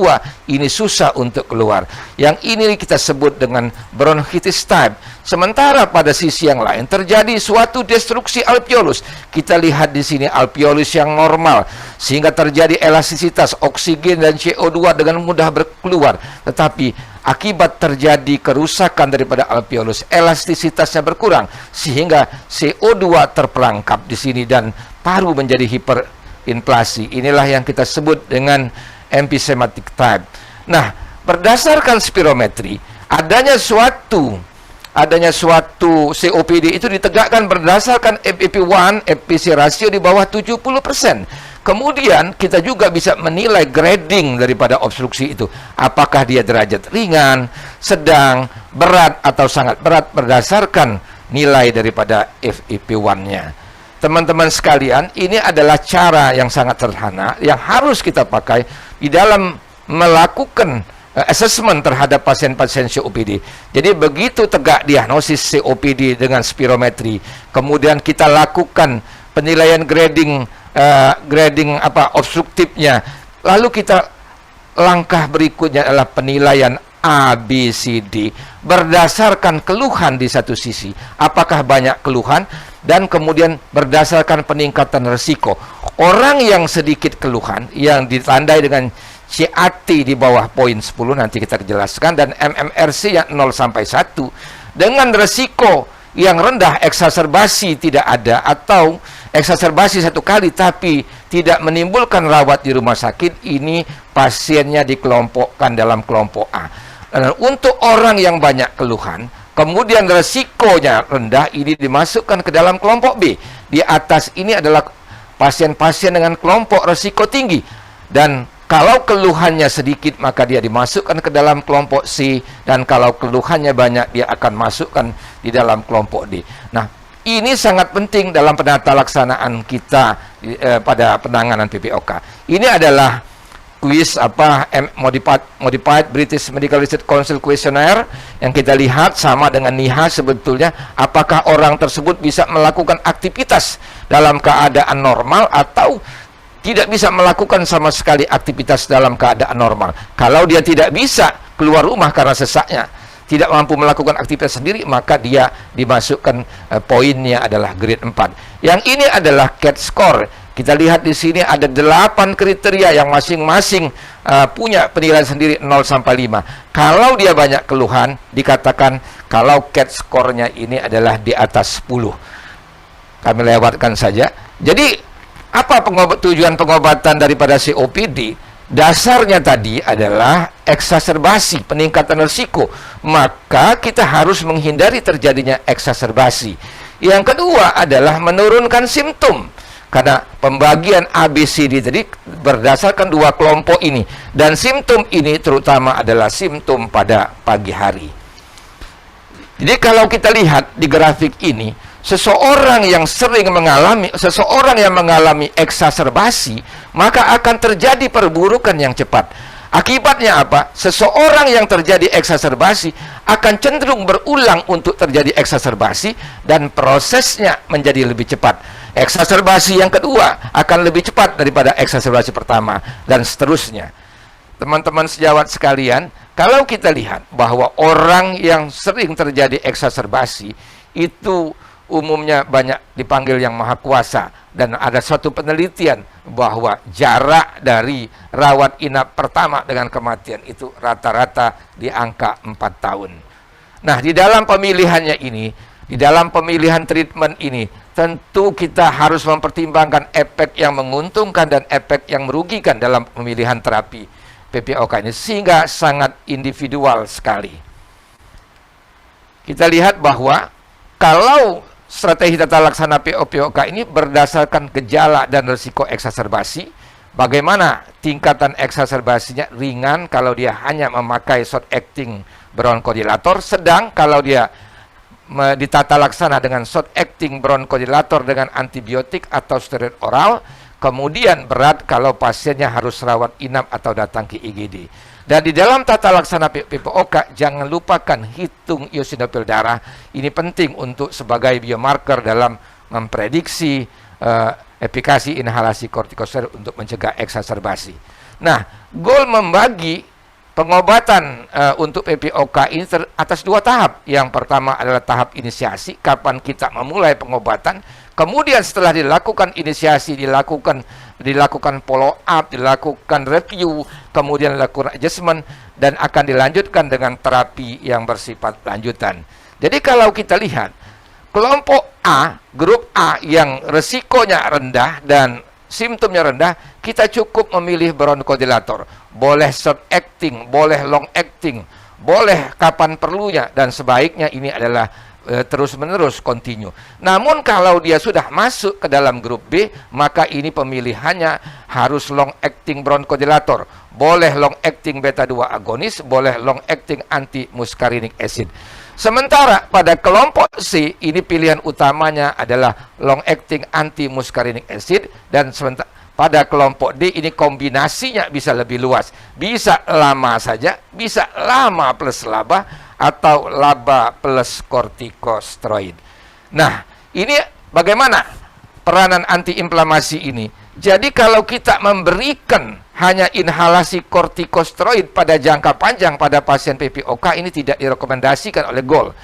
ini susah untuk keluar. Yang ini kita sebut dengan bronchitis type. Sementara pada sisi yang lain terjadi suatu destruksi alveolus. Kita lihat di sini alveolus yang normal, sehingga terjadi elastisitas oksigen dan CO2 dengan mudah berkeluar. Tetapi akibat terjadi kerusakan daripada alveolus, elastisitasnya berkurang sehingga CO2 terperangkap di sini dan paru menjadi hiperinflasi. Inilah yang kita sebut dengan emphysematic type. Nah, berdasarkan spirometri, adanya suatu adanya suatu COPD itu ditegakkan berdasarkan FEP1, FPC rasio di bawah 70%. Kemudian kita juga bisa menilai grading daripada obstruksi itu. Apakah dia derajat ringan, sedang, berat, atau sangat berat berdasarkan nilai daripada FEP1-nya. Teman-teman sekalian, ini adalah cara yang sangat sederhana yang harus kita pakai di dalam melakukan assessment terhadap pasien-pasien COPD. Jadi begitu tegak diagnosis COPD dengan spirometri, kemudian kita lakukan penilaian grading obstruktifnya, lalu kita langkah berikutnya adalah penilaian ABCD berdasarkan keluhan di satu sisi, apakah banyak keluhan, dan kemudian berdasarkan peningkatan resiko. Orang yang sedikit keluhan yang ditandai dengan CAT di bawah poin 10 nanti kita jelaskan, dan MMRC yang 0 sampai 1 dengan resiko yang rendah, eksaserbasi tidak ada atau eksaserbasi satu kali tapi tidak menimbulkan rawat di rumah sakit, ini pasiennya dikelompokkan dalam kelompok A. Dan untuk orang yang banyak keluhan kemudian resikonya rendah, ini dimasukkan ke dalam kelompok B. Di atas ini adalah pasien-pasien dengan kelompok resiko tinggi, dan kalau keluhannya sedikit maka dia dimasukkan ke dalam kelompok C, dan kalau keluhannya banyak dia akan masukkan di dalam kelompok D. Nah, ini sangat penting dalam penata laksanaan kita pada penanganan PPOK. Ini adalah kuis Modified British Medical Research Council Questionnaire yang kita lihat sama dengan NIHA sebetulnya, apakah orang tersebut bisa melakukan aktivitas dalam keadaan normal atau tidak bisa melakukan sama sekali aktivitas dalam keadaan normal. Kalau dia tidak bisa keluar rumah karena sesaknya, tidak mampu melakukan aktivitas sendiri, maka dia dimasukkan poinnya adalah grade 4. Yang ini adalah CAT score. Kita lihat di sini ada 8 kriteria yang masing-masing punya penilaian sendiri 0 sampai 5. Kalau dia banyak keluhan, dikatakan kalau CAT score-nya ini adalah di atas 10. Kami lewatkan saja. Jadi apa tujuan pengobatan daripada COPD? Dasarnya tadi adalah eksaserbasi, peningkatan risiko. Maka kita harus menghindari terjadinya eksaserbasi. Yang kedua adalah menurunkan simptom. Karena pembagian ABCD tadi berdasarkan 2 kelompok ini. Dan simptom ini terutama adalah simptom pada pagi hari. Jadi kalau kita lihat di grafik ini, seseorang yang mengalami eksaserbasi, maka akan terjadi perburukan yang cepat. Akibatnya apa? Seseorang yang terjadi eksaserbasi akan cenderung berulang untuk terjadi eksaserbasi, dan prosesnya menjadi lebih cepat. Eksaserbasi yang kedua akan lebih cepat daripada eksaserbasi pertama, dan seterusnya. Teman-teman sejawat sekalian, kalau kita lihat bahwa orang yang sering terjadi eksaserbasi itu umumnya banyak dipanggil yang maha kuasa, dan ada suatu penelitian bahwa jarak dari rawat inap pertama dengan kematian itu rata-rata di angka 4 tahun. Nah, di dalam pemilihannya ini, di dalam pemilihan treatment ini, tentu kita harus mempertimbangkan efek yang menguntungkan dan efek yang merugikan dalam pemilihan terapi PPOK ini, sehingga sangat individual sekali. Kita lihat bahwa kalau strategi tata laksana PPOK ini berdasarkan gejala dan risiko eksaserbasi, bagaimana tingkatan eksaserbasinya? Ringan kalau dia hanya memakai short acting bronchodilator, sedang kalau dia ditata laksana dengan short acting bronchodilator dengan antibiotik atau steroid oral, kemudian berat kalau pasiennya harus rawat inap atau datang ke IGD. Dan di dalam tata laksana PPOK, jangan lupakan hitung eosinofil darah. Ini penting untuk sebagai biomarker dalam memprediksi efikasi inhalasi kortikosteroid untuk mencegah eksaserbasi. Nah, goal membagi pengobatan untuk PPOK ini atas 2 tahap. Yang pertama adalah tahap inisiasi, kapan kita memulai pengobatan. Kemudian setelah dilakukan inisiasi, dilakukan follow up, dilakukan review, kemudian dilakukan adjustment, dan akan dilanjutkan dengan terapi yang bersifat lanjutan. Jadi kalau kita lihat kelompok A, grup A yang resikonya rendah dan simptomnya rendah, kita cukup memilih bronchodilator. Boleh short acting, boleh long acting, boleh kapan perlunya, dan sebaiknya ini adalah terus-menerus continue. Namun kalau dia sudah masuk ke dalam grup B, maka ini pemilihannya harus long acting bronchodilator. Boleh long acting beta 2 agonis, boleh long acting anti muscarinic acid. Sementara pada kelompok C, ini pilihan utamanya adalah long acting anti muscarinic acid, dan sementara pada kelompok D ini kombinasinya bisa lebih luas. Bisa lama saja, bisa lama plus LABA, atau LABA plus kortikosteroid. Nah, ini bagaimana peranan antiinflamasi ini? Jadi kalau kita memberikan hanya inhalasi kortikosteroid pada jangka panjang pada pasien PPOK, ini tidak direkomendasikan oleh GOL.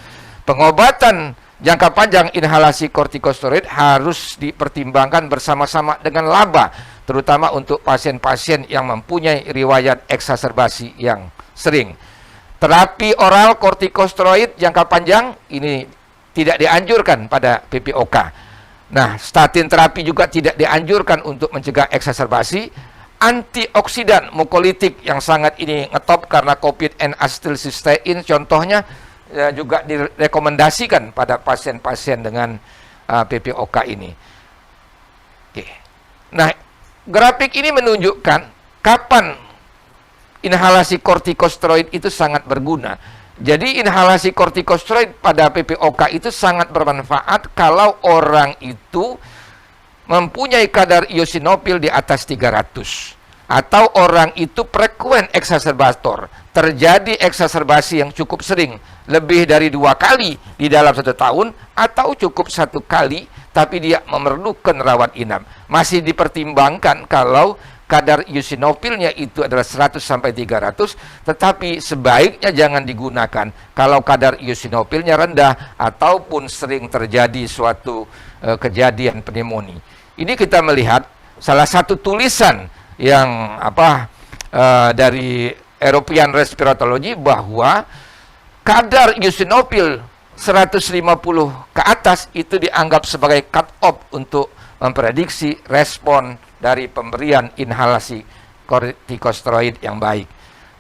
Pengobatan jangka panjang inhalasi kortikosteroid harus dipertimbangkan bersama-sama dengan LABA, terutama untuk pasien-pasien yang mempunyai riwayat eksaserbasi yang sering. Terapi oral kortikosteroid jangka panjang ini tidak dianjurkan pada PPOK. Nah, statin terapi juga tidak dianjurkan untuk mencegah eksaserbasi. Antioksidan mukolitik yang sangat ini ngetop karena COVID and acetylcysteine contohnya juga direkomendasikan pada pasien-pasien dengan PPOK ini. Oke. Nah, grafik ini menunjukkan kapan inhalasi kortikosteroid itu sangat berguna. Jadi inhalasi kortikosteroid pada PPOK itu sangat bermanfaat kalau orang itu mempunyai kadar eosinofil di atas 300. Atau orang itu frekuen eksaserbator, terjadi eksaserbasi yang cukup sering, lebih dari 2 kali di dalam 1 tahun, atau cukup 1 kali tapi dia memerlukan rawat inap. Masih dipertimbangkan kalau kadar eosinofilnya itu adalah 100 sampai 300, tetapi sebaiknya jangan digunakan kalau kadar eosinofilnya rendah ataupun sering terjadi suatu kejadian pneumonia. Ini kita melihat salah satu tulisan yang dari European Respirology bahwa kadar eosinofil 150 ke atas itu dianggap sebagai cut off untuk memprediksi respon dari pemberian inhalasi kortikosteroid yang baik.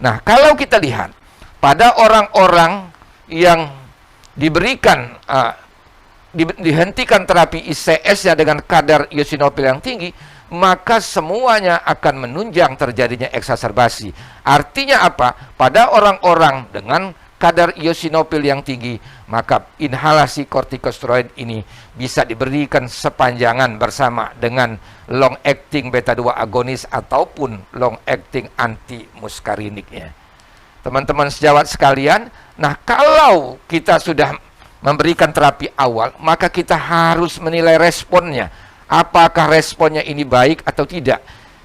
Nah, kalau kita lihat pada orang-orang yang diberikan dihentikan terapi ICS-nya dengan kadar eosinofil yang tinggi, maka semuanya akan menunjang terjadinya eksaserbasi. Artinya apa? Pada orang-orang dengan kadar eosinofil yang tinggi, maka inhalasi kortikosteroid ini bisa diberikan sepanjangan bersama dengan long acting beta 2 agonis ataupun long acting anti muskariniknya. Teman-teman sejawat sekalian, nah kalau kita sudah memberikan terapi awal, maka kita harus menilai responnya. Apakah responnya ini baik atau tidak?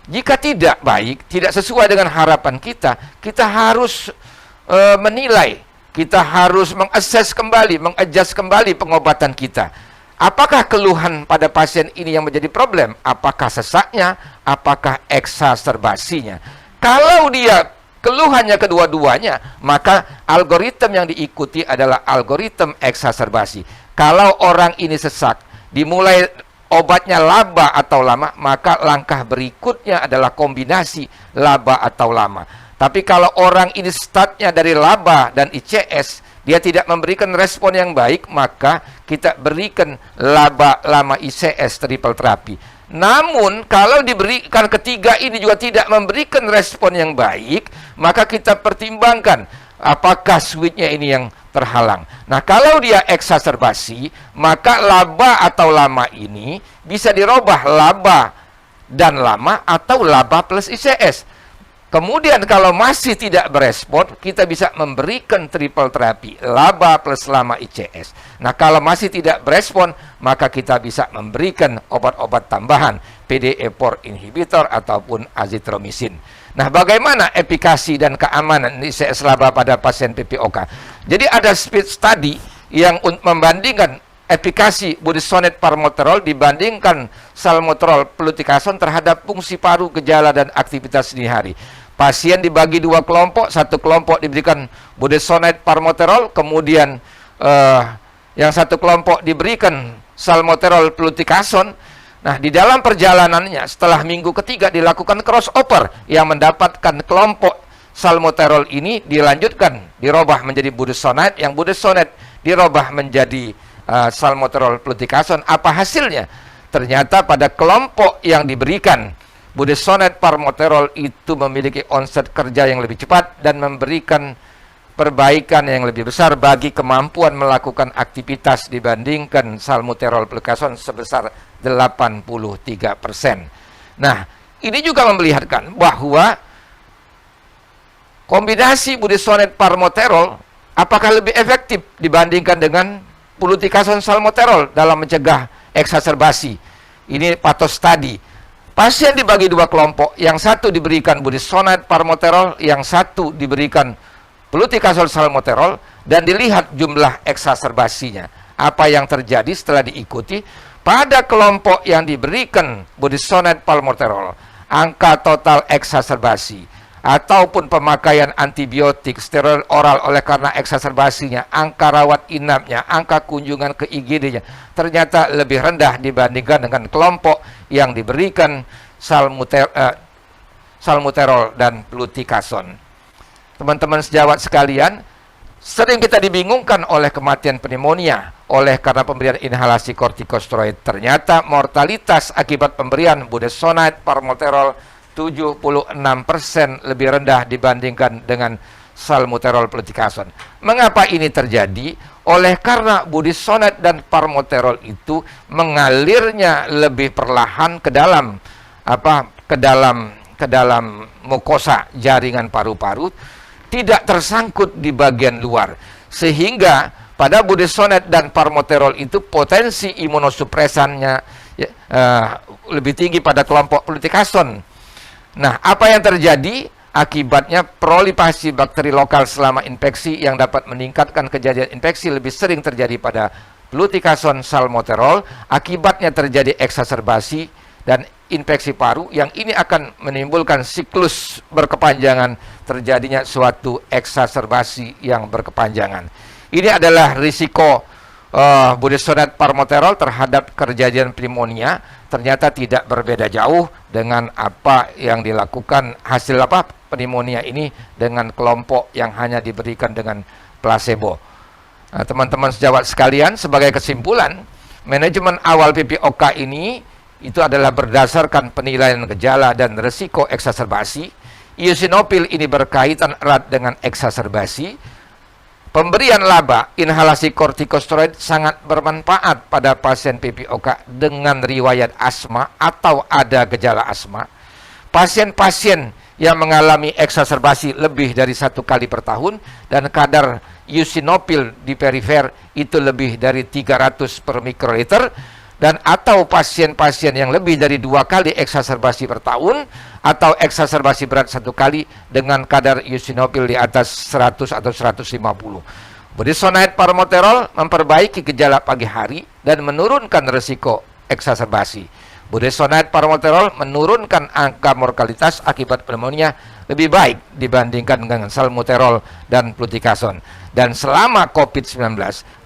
Jika tidak baik, tidak sesuai dengan harapan kita, kita harus menilai, kita harus mengakses kembali, mengadjust kembali pengobatan kita. Apakah keluhan pada pasien ini yang menjadi problem? Apakah sesaknya? Apakah eksaserbasinya? Kalau dia keluhannya kedua-duanya, maka algoritma yang diikuti adalah algoritma eksaserbasi. Kalau orang ini sesak, dimulai obatnya LABA atau lama, maka langkah berikutnya adalah kombinasi LABA atau lama. Tapi kalau orang ini startnya dari LABA dan ICS, dia tidak memberikan respon yang baik, maka kita berikan LABA lama ICS triple terapi. Namun kalau diberikan ketiga ini juga tidak memberikan respon yang baik, maka kita pertimbangkan apakah switchnya ini yang terhalang. Nah, kalau dia eksaserbasi, maka LABA atau lama ini bisa dirubah LABA dan lama atau LABA plus ICS. Kemudian kalau masih tidak berespon, kita bisa memberikan triple terapi LABA plus lama ICS. Nah, kalau masih tidak berespon, maka kita bisa memberikan obat-obat tambahan PDE4 inhibitor ataupun azitromisin. Nah, bagaimana efikasi dan keamanan ICS LABA pada pasien PPOK? Jadi ada speed study yang membandingkan efikasi budesonide formoterol dibandingkan salmeterol fluticasone terhadap fungsi paru, gejala, dan aktivitas dini hari. Pasien dibagi 2 kelompok, satu kelompok diberikan budesonide formoterol, kemudian yang satu kelompok diberikan salmeterol fluticasone. Nah, di dalam perjalanannya setelah minggu ketiga dilakukan crossover yang mendapatkan kelompok salmeterol ini dilanjutkan, dirubah menjadi budesonide, yang budesonide dirubah menjadi salmeterol fluticasone. Apa hasilnya? Ternyata pada kelompok yang diberikan budesonide palmoterol itu memiliki onset kerja yang lebih cepat dan memberikan perbaikan yang lebih besar bagi kemampuan melakukan aktivitas dibandingkan salmeterol fluticasone sebesar 83%. Nah, ini juga memperlihatkan bahwa kombinasi budesonide palmoterol apakah lebih efektif dibandingkan dengan fluticasone salmeterol dalam mencegah eksaserbasi. Ini pathos tadi. Pasien dibagi dua kelompok, yang satu diberikan budesonide palmoterol, yang satu diberikan fluticasone salmeterol, dan dilihat jumlah eksaserbasinya. Apa yang terjadi setelah diikuti? Pada kelompok yang diberikan budesonide palmoterol, angka total eksaserbasi ataupun pemakaian antibiotik, steroid oral oleh karena eksaserbasinya, angka rawat inapnya, angka kunjungan ke IGD-nya ternyata lebih rendah dibandingkan dengan kelompok yang diberikan salmeterol dan fluticasone. Teman-teman sejawat sekalian, sering kita dibingungkan oleh kematian pneumonia oleh karena pemberian inhalasi kortikosteroid. Ternyata mortalitas akibat pemberian budesonide palmoterol 76% lebih rendah dibandingkan dengan salmeterol fluticasone. Mengapa ini terjadi? Oleh karena budesonide dan palmoterol itu mengalirnya lebih perlahan ke dalam ke dalam mukosa jaringan paru-paru, tidak tersangkut di bagian luar, sehingga pada budesonide dan palmoterol itu potensi imunosupresannya lebih tinggi pada kelompok fluticasone. Nah, apa yang terjadi? Akibatnya proliferasi bakteri lokal selama infeksi yang dapat meningkatkan kejadian infeksi lebih sering terjadi pada fluticasone salmeterol. Akibatnya terjadi eksaserbasi dan infeksi paru, yang ini akan menimbulkan siklus berkepanjangan, terjadinya suatu eksaserbasi yang berkepanjangan. Ini adalah risiko budesonide palmoterol terhadap kejadian pneumonia. Ternyata tidak berbeda jauh dengan apa yang dilakukan hasil pneumonia ini dengan kelompok yang hanya diberikan dengan placebo. Nah, teman-teman sejawat sekalian, sebagai kesimpulan, manajemen awal PPOK ini itu adalah berdasarkan penilaian gejala dan risiko eksaserbasi. Eosinofil ini berkaitan erat dengan eksaserbasi. Pemberian laba inhalasi kortikosteroid sangat bermanfaat pada pasien PPOK dengan riwayat asma atau ada gejala asma. Pasien-pasien yang mengalami eksaserbasi lebih dari 1 kali per tahun dan kadar eosinofil di perifer itu lebih dari 300 per mikroliter, dan atau pasien-pasien yang lebih dari 2 kali eksaserbasi per tahun atau eksaserbasi berat 1 kali dengan kadar eosinofil di atas 100 atau 150. Budesonide palmoterol memperbaiki gejala pagi hari dan menurunkan risiko eksaserbasi. Budesonide palmoterol menurunkan angka mortalitas akibat pneumonia lebih baik dibandingkan dengan salmeterol dan fluticasone. Dan selama COVID-19,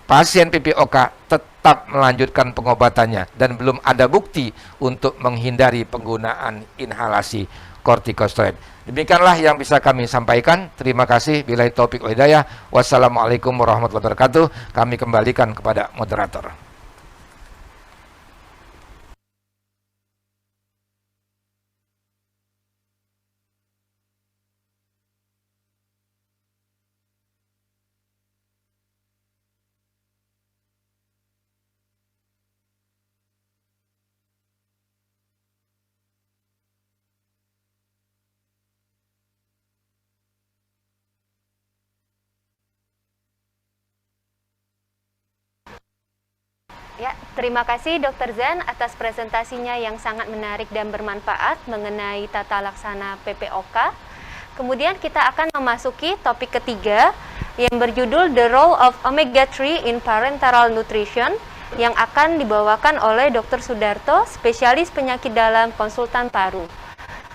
pasien PPOK tetap melanjutkan pengobatannya dan belum ada bukti untuk menghindari penggunaan inhalasi kortikosteroid. Demikianlah yang bisa kami sampaikan. Terima kasih. Billahi taufiq wal hidayah. Wassalamualaikum warahmatullahi wabarakatuh. Kami kembalikan kepada moderator. Ya, terima kasih Dr. Zan atas presentasinya yang sangat menarik dan bermanfaat mengenai tata laksana PPOK. Kemudian kita akan memasuki topik ketiga yang berjudul The Role of Omega-3 in Parenteral Nutrition yang akan dibawakan oleh Dr. Sudarto, spesialis penyakit dalam konsultan paru.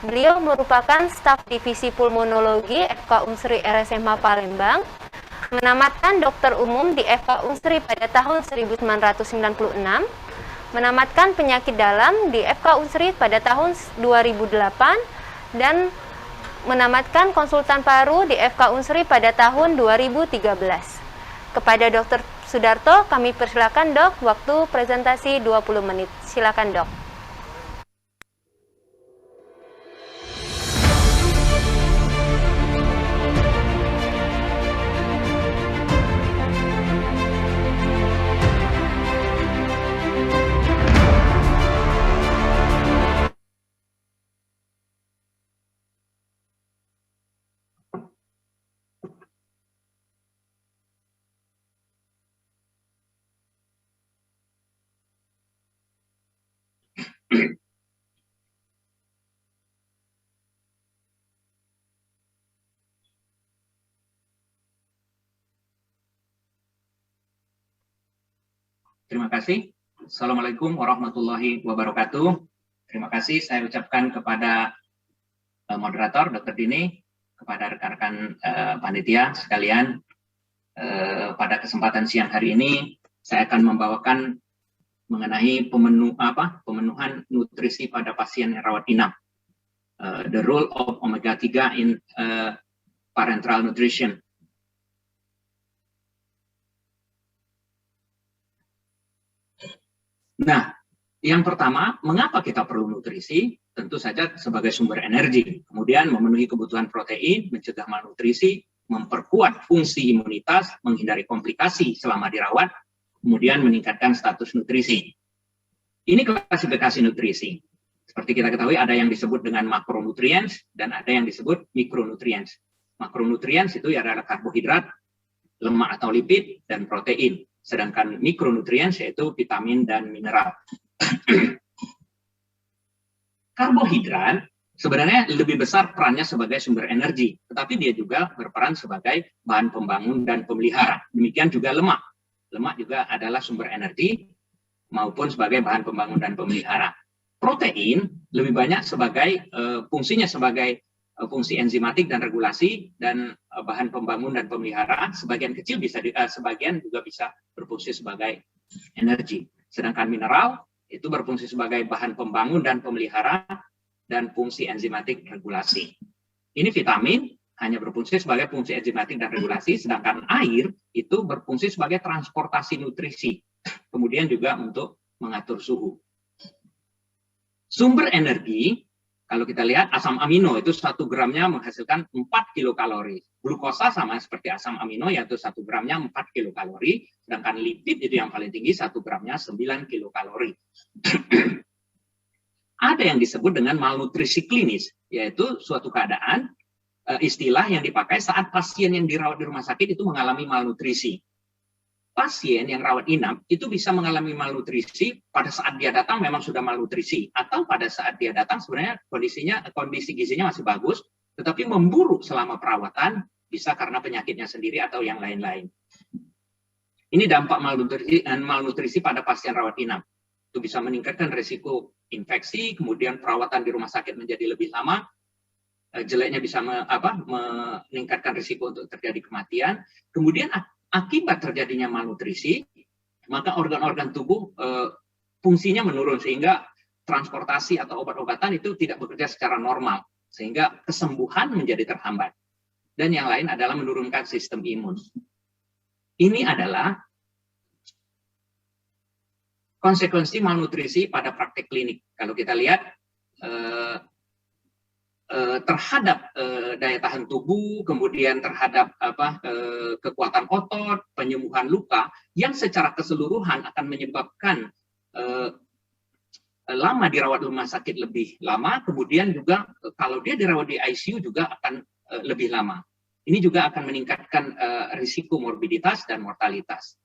Beliau merupakan staf divisi pulmonologi FK Unsri RSMH Palembang, menamatkan dokter umum di FK Unsri pada tahun 1996, menamatkan penyakit dalam di FK Unsri pada tahun 2008, dan menamatkan konsultan paru di FK Unsri pada tahun 2013. Kepada Dr. Sudarto, kami persilakan dok, waktu presentasi 20 menit. Silakan dok. Terima kasih. Assalamualaikum warahmatullahi wabarakatuh. Terima kasih saya ucapkan kepada moderator Dr. Dini, kepada rekan-rekan panitia sekalian. Pada kesempatan siang hari ini saya akan membawakan mengenai pemenuhan nutrisi pada pasien yang rawat inap. The role of omega 3 in parenteral nutrition. Nah, yang pertama, mengapa kita perlu nutrisi? Tentu saja sebagai sumber energi, kemudian memenuhi kebutuhan protein, mencegah malnutrisi, memperkuat fungsi imunitas, menghindari komplikasi selama dirawat, kemudian meningkatkan status nutrisi. Ini klasifikasi nutrisi. Seperti kita ketahui, ada yang disebut dengan makronutrients dan ada yang disebut mikronutrients. Makronutrients itu adalah karbohidrat, lemak atau lipid, dan protein. Sedangkan mikronutrients yaitu vitamin dan mineral. Karbohidrat sebenarnya lebih besar perannya sebagai sumber energi, tetapi dia juga berperan sebagai bahan pembangun dan pemelihara. Demikian juga lemak. Lemak juga adalah sumber energi maupun sebagai bahan pembangun dan pemelihara. Protein lebih banyak sebagai fungsinya sebagai fungsi enzimatik dan regulasi, dan bahan pembangun dan pemelihara. Sebagian kecil bisa sebagian juga bisa berfungsi sebagai energi. Sedangkan mineral itu berfungsi sebagai bahan pembangun dan pemelihara dan fungsi enzimatik regulasi. Ini vitamin hanya berfungsi sebagai fungsi enzimatik dan regulasi, sedangkan air itu berfungsi sebagai transportasi nutrisi, kemudian juga untuk mengatur suhu. Sumber energi, kalau kita lihat asam amino itu 1 gramnya menghasilkan 4 kilokalori. Glukosa sama seperti asam amino, yaitu 1 gramnya 4 kilokalori, sedangkan lipid itu yang paling tinggi, 1 gramnya 9 kilokalori. Ada yang disebut dengan malnutrisi klinis, yaitu suatu keadaan, istilah yang dipakai saat pasien yang dirawat di rumah sakit itu mengalami malnutrisi. Pasien yang rawat inap itu bisa mengalami malnutrisi pada saat dia datang memang sudah malnutrisi, atau pada saat dia datang sebenarnya kondisi gizinya masih bagus, tetapi memburuk selama perawatan, bisa karena penyakitnya sendiri atau yang lain-lain. Ini dampak malnutrisi pada pasien rawat inap. Itu bisa meningkatkan risiko infeksi, kemudian perawatan di rumah sakit menjadi lebih lama, jeleknya bisa meningkatkan risiko untuk terjadi kematian. Kemudian akibat terjadinya malnutrisi, maka organ-organ tubuh fungsinya menurun, sehingga transportasi atau obat-obatan itu tidak bekerja secara normal, sehingga kesembuhan menjadi terhambat. Dan yang lain adalah menurunkan sistem imun. Ini adalah konsekuensi malnutrisi pada praktek klinik. Kalau kita lihat terhadap daya tahan tubuh, kemudian terhadap kekuatan otot, penyembuhan luka, yang secara keseluruhan akan menyebabkan lama dirawat di rumah sakit lebih lama, kemudian juga kalau dia dirawat di ICU juga akan lebih lama. Ini juga akan meningkatkan risiko morbiditas dan mortalitas.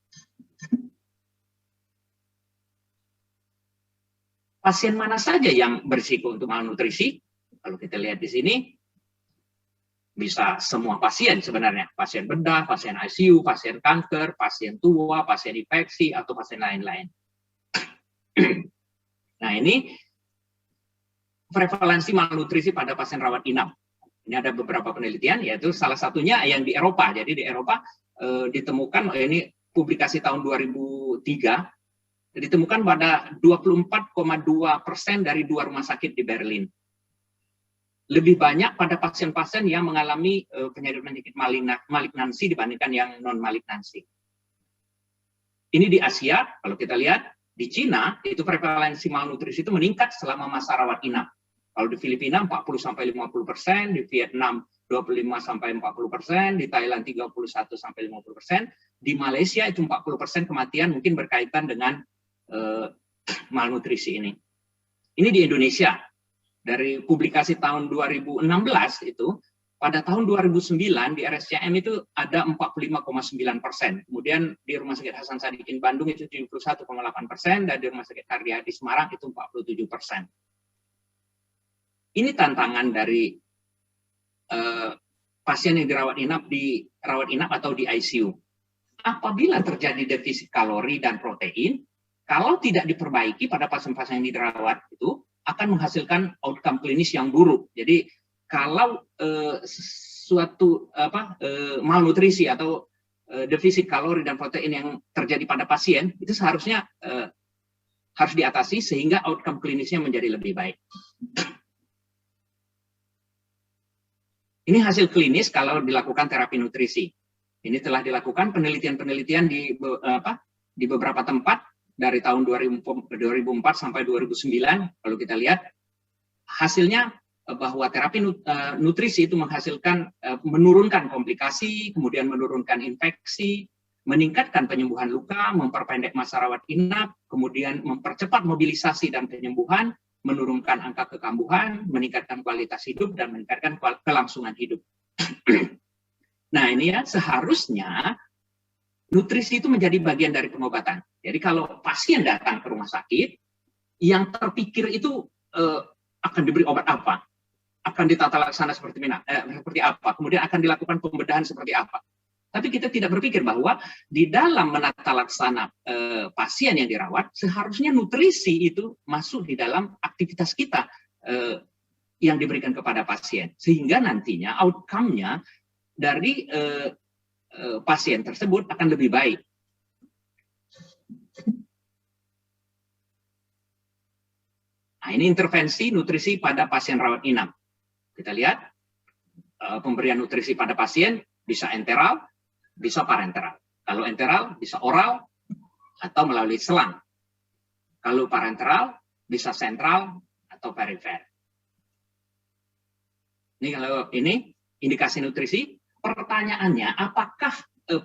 Pasien mana saja yang berisiko untuk malnutrisi? Kalau kita lihat di sini, bisa semua pasien sebenarnya. Pasien bedah, pasien ICU, pasien kanker, pasien tua, pasien infeksi, atau pasien lain-lain. Nah, ini prevalensi malnutrisi pada pasien rawat inap. Ini ada beberapa penelitian, yaitu salah satunya yang di Eropa. Jadi di Eropa ditemukan, ini publikasi tahun 2003, ditemukan pada 24,2% dari 2 rumah sakit di Berlin. lebih banyak pada pasien-pasien yang mengalami penyakit-penyakit malignansi dibandingkan yang non-malignansi. Ini di Asia, kalau kita lihat, di Cina, itu prevalensi malnutrisi itu meningkat selama masa rawat inap. Kalau di Filipina 40-50%, di Vietnam 25-40%, di Thailand 31-50%, di Malaysia itu 40% kematian mungkin berkaitan dengan malnutrisi ini. Ini di Indonesia. Dari publikasi tahun 2016 itu, pada tahun 2009 di RSCM itu ada 45,9%. Kemudian di Rumah Sakit Hasan Sadikin Bandung itu 71,8%, dan di Rumah Sakit Karyadi Semarang itu 47%. Ini tantangan dari pasien yang dirawat inap atau di ICU. Apabila terjadi defisit kalori dan protein, kalau tidak diperbaiki pada pasien-pasien yang dirawat itu akan menghasilkan outcome klinis yang buruk. Jadi kalau suatu malnutrisi atau defisit kalori dan protein yang terjadi pada pasien itu seharusnya harus diatasi sehingga outcome klinisnya menjadi lebih baik. Ini hasil klinis kalau dilakukan terapi nutrisi. Ini telah dilakukan penelitian-penelitian di beberapa tempat dari tahun 2004 sampai 2009. Kalau kita lihat hasilnya bahwa terapi nutrisi itu menghasilkan menurunkan komplikasi, kemudian menurunkan infeksi, meningkatkan penyembuhan luka, memperpendek masa rawat inap, kemudian mempercepat mobilisasi dan penyembuhan, menurunkan angka kekambuhan, meningkatkan kualitas hidup, dan meningkatkan kelangsungan hidup. Nah ini ya, seharusnya nutrisi itu menjadi bagian dari pengobatan. Jadi kalau pasien datang ke rumah sakit, yang terpikir itu akan diberi obat apa, akan ditata laksana seperti apa, kemudian akan dilakukan pembedahan seperti apa. Tapi kita tidak berpikir bahwa di dalam menata laksana pasien yang dirawat, seharusnya nutrisi itu masuk di dalam aktivitas kita yang diberikan kepada pasien. Sehingga nantinya outcome-nya dari pasien tersebut akan lebih baik. Nah, ini intervensi nutrisi pada pasien rawat inap. Kita lihat pemberian nutrisi pada pasien bisa enteral, bisa parenteral. Kalau enteral bisa oral atau melalui selang. Kalau parenteral bisa sentral atau perifer. Ini kalau ini indikasi nutrisi. Pertanyaannya, apakah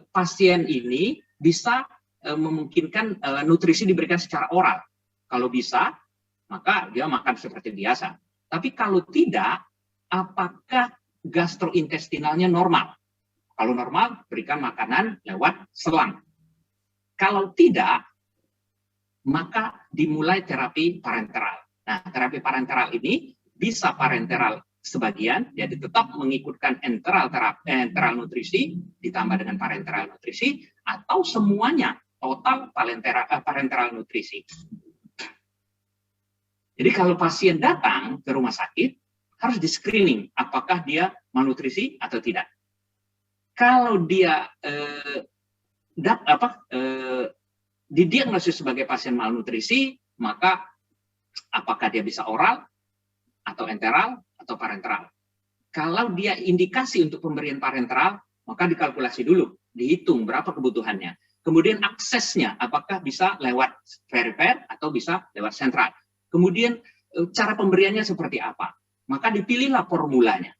pasien ini bisa memungkinkan nutrisi diberikan secara oral? Kalau bisa, maka dia makan seperti biasa. Tapi kalau tidak, apakah gastrointestinalnya normal? Kalau normal, berikan makanan lewat selang. Kalau tidak, maka dimulai terapi parenteral. Nah, terapi parenteral ini bisa parenteral sebagian, jadi tetap mengikutkan enteral nutrisi ditambah dengan parenteral nutrisi, atau semuanya total parenteral nutrisi. Jadi kalau pasien datang ke rumah sakit, harus di-screening apakah dia malnutrisi atau tidak. Kalau dia didiagnosis sebagai pasien malnutrisi, maka apakah dia bisa oral atau enteral atau parenteral. Kalau dia indikasi untuk pemberian parenteral, maka dikalkulasi dulu, dihitung berapa kebutuhannya. Kemudian aksesnya, apakah bisa lewat perifer atau bisa lewat sentral. Kemudian cara pemberiannya seperti apa. Maka dipilihlah formulanya.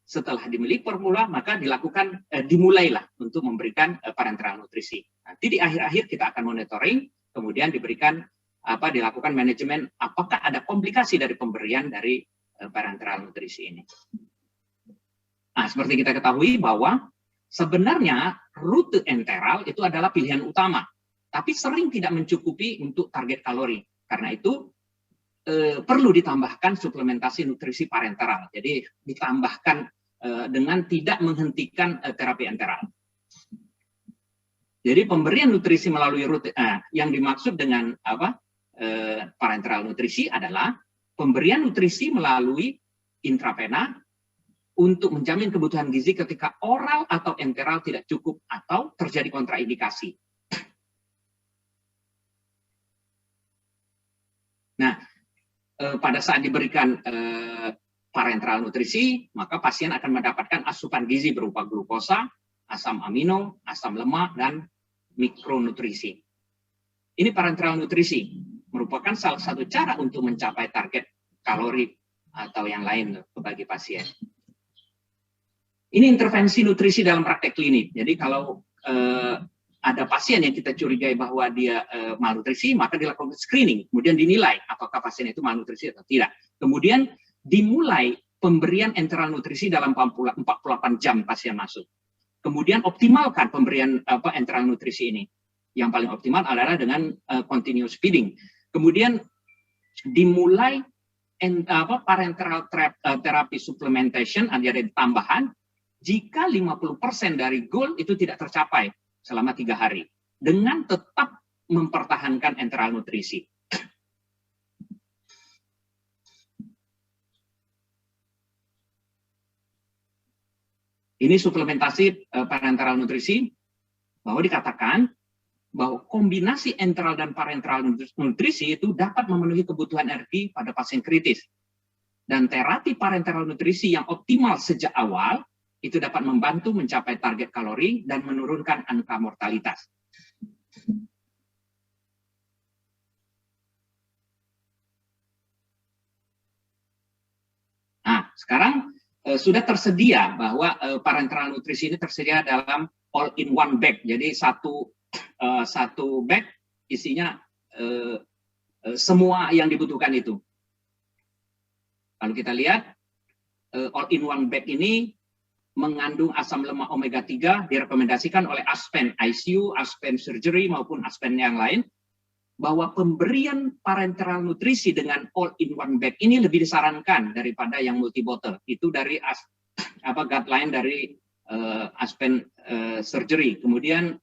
Setelah dimiliki formula, maka dimulailah untuk memberikan parenteral nutrisi. Nanti di akhir-akhir kita akan monitoring, kemudian dilakukan manajemen apakah ada komplikasi dari pemberian dari parenteral nutrisi ini. Nah, seperti kita ketahui bahwa sebenarnya rute enteral itu adalah pilihan utama, tapi sering tidak mencukupi untuk target kalori. Karena itu perlu ditambahkan suplementasi nutrisi parenteral. Jadi ditambahkan dengan tidak menghentikan terapi enteral. Jadi pemberian nutrisi melalui rute yang dimaksud dengan parenteral nutrisi adalah pemberian nutrisi melalui intravena untuk menjamin kebutuhan gizi ketika oral atau enteral tidak cukup atau terjadi kontraindikasi. Nah, pada saat diberikan parenteral nutrisi, maka pasien akan mendapatkan asupan gizi berupa glukosa, asam amino, asam lemak, dan mikronutrisi. Ini parenteral nutrisi, merupakan salah satu cara untuk mencapai target kalori atau yang lain bagi pasien. Ini intervensi nutrisi dalam praktek klinik. Jadi kalau ada pasien yang kita curigai bahwa dia malnutrisi, maka dilakukan screening, kemudian dinilai apakah pasien itu malnutrisi atau tidak. Kemudian dimulai pemberian enteral nutrisi dalam 48 jam pasien masuk. Kemudian optimalkan pemberian enteral nutrisi ini. Yang paling optimal adalah dengan continuous feeding. Kemudian dimulai parenteral therapy supplementation, ada tambahan jika 50% dari goal itu tidak tercapai selama 3 hari dengan tetap mempertahankan enteral nutrisi. Ini suplementasi parenteral nutrisi, bahwa dikatakan bahwa kombinasi enteral dan parenteral nutrisi itu dapat memenuhi kebutuhan energi pada pasien kritis. Dan terapi parenteral nutrisi yang optimal sejak awal itu dapat membantu mencapai target kalori dan menurunkan angka mortalitas. Nah, sekarang sudah tersedia bahwa parenteral nutrisi ini tersedia dalam all-in-one bag. Jadi satu bag isinya semua yang dibutuhkan itu. Kalau kita lihat all-in-one bag ini mengandung asam lemak omega 3, direkomendasikan oleh Aspen ICU, Aspen Surgery maupun Aspen yang lain, bahwa pemberian parenteral nutrisi dengan all-in-one bag ini lebih disarankan daripada yang multi bottle. Itu dari guideline dari Aspen Surgery. Kemudian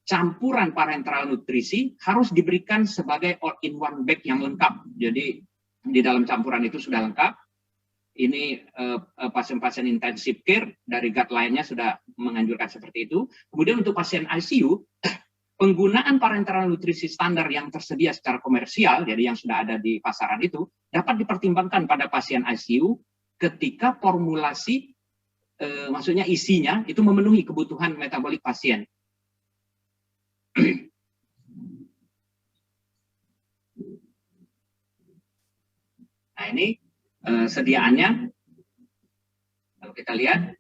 campuran parenteral nutrisi harus diberikan sebagai all-in-one bag yang lengkap. Jadi di dalam campuran itu sudah lengkap. Ini pasien-pasien intensive care dari guideline-nya sudah menganjurkan seperti itu. Kemudian untuk pasien ICU, penggunaan parenteral nutrisi standar yang tersedia secara komersial, jadi yang sudah ada di pasaran itu, dapat dipertimbangkan pada pasien ICU ketika formulasi, maksudnya isinya, itu memenuhi kebutuhan metabolik pasien. Nah ini sediaannya, kalau kita lihat,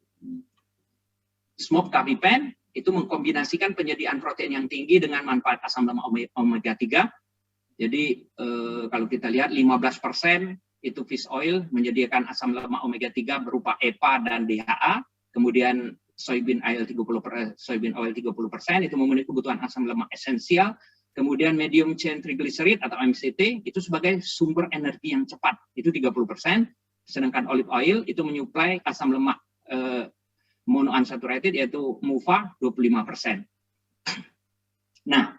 Smoke Capipen, itu mengkombinasikan penyediaan protein yang tinggi dengan manfaat asam lemak omega 3. Jadi kalau kita lihat 15% itu fish oil menyediakan asam lemak omega 3 berupa EPA dan DHA. Kemudian soybean oil 30% itu memenuhi kebutuhan asam lemak esensial. Kemudian medium chain triglyceride atau MCT itu sebagai sumber energi yang cepat, itu 30%. Sedangkan olive oil itu menyuplai asam lemak monounsaturated yaitu MUFA 25%. Nah,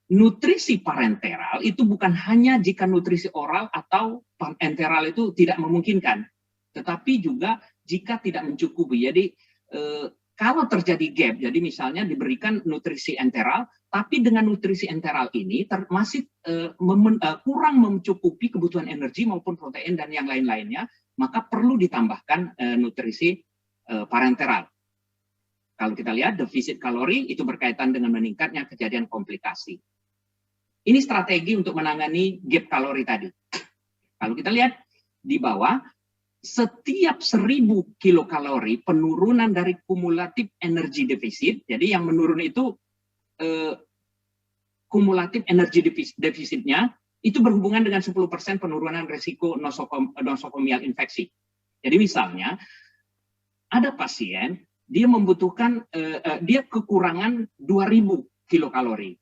nutrisi parenteral itu bukan hanya jika nutrisi oral atau enteral itu tidak memungkinkan, tetapi juga jika tidak mencukupi. Jadi kalau terjadi gap, jadi misalnya diberikan nutrisi enteral, tapi dengan nutrisi enteral ini masih kurang mencukupi kebutuhan energi maupun protein dan yang lain-lainnya, maka perlu ditambahkan nutrisi parenteral. Kalau kita lihat defisit kalori itu berkaitan dengan meningkatnya kejadian komplikasi. Ini strategi untuk menangani gap kalori tadi. Kalau kita lihat di bawah, setiap 1000 kilokalori penurunan dari kumulatif energi defisit, jadi yang menurun itu kumulatif energi defisitnya itu berhubungan dengan 10% penurunan risiko nosokomial infeksi. Jadi misalnya ada pasien dia membutuhkan dia kekurangan 2000 kilokalori.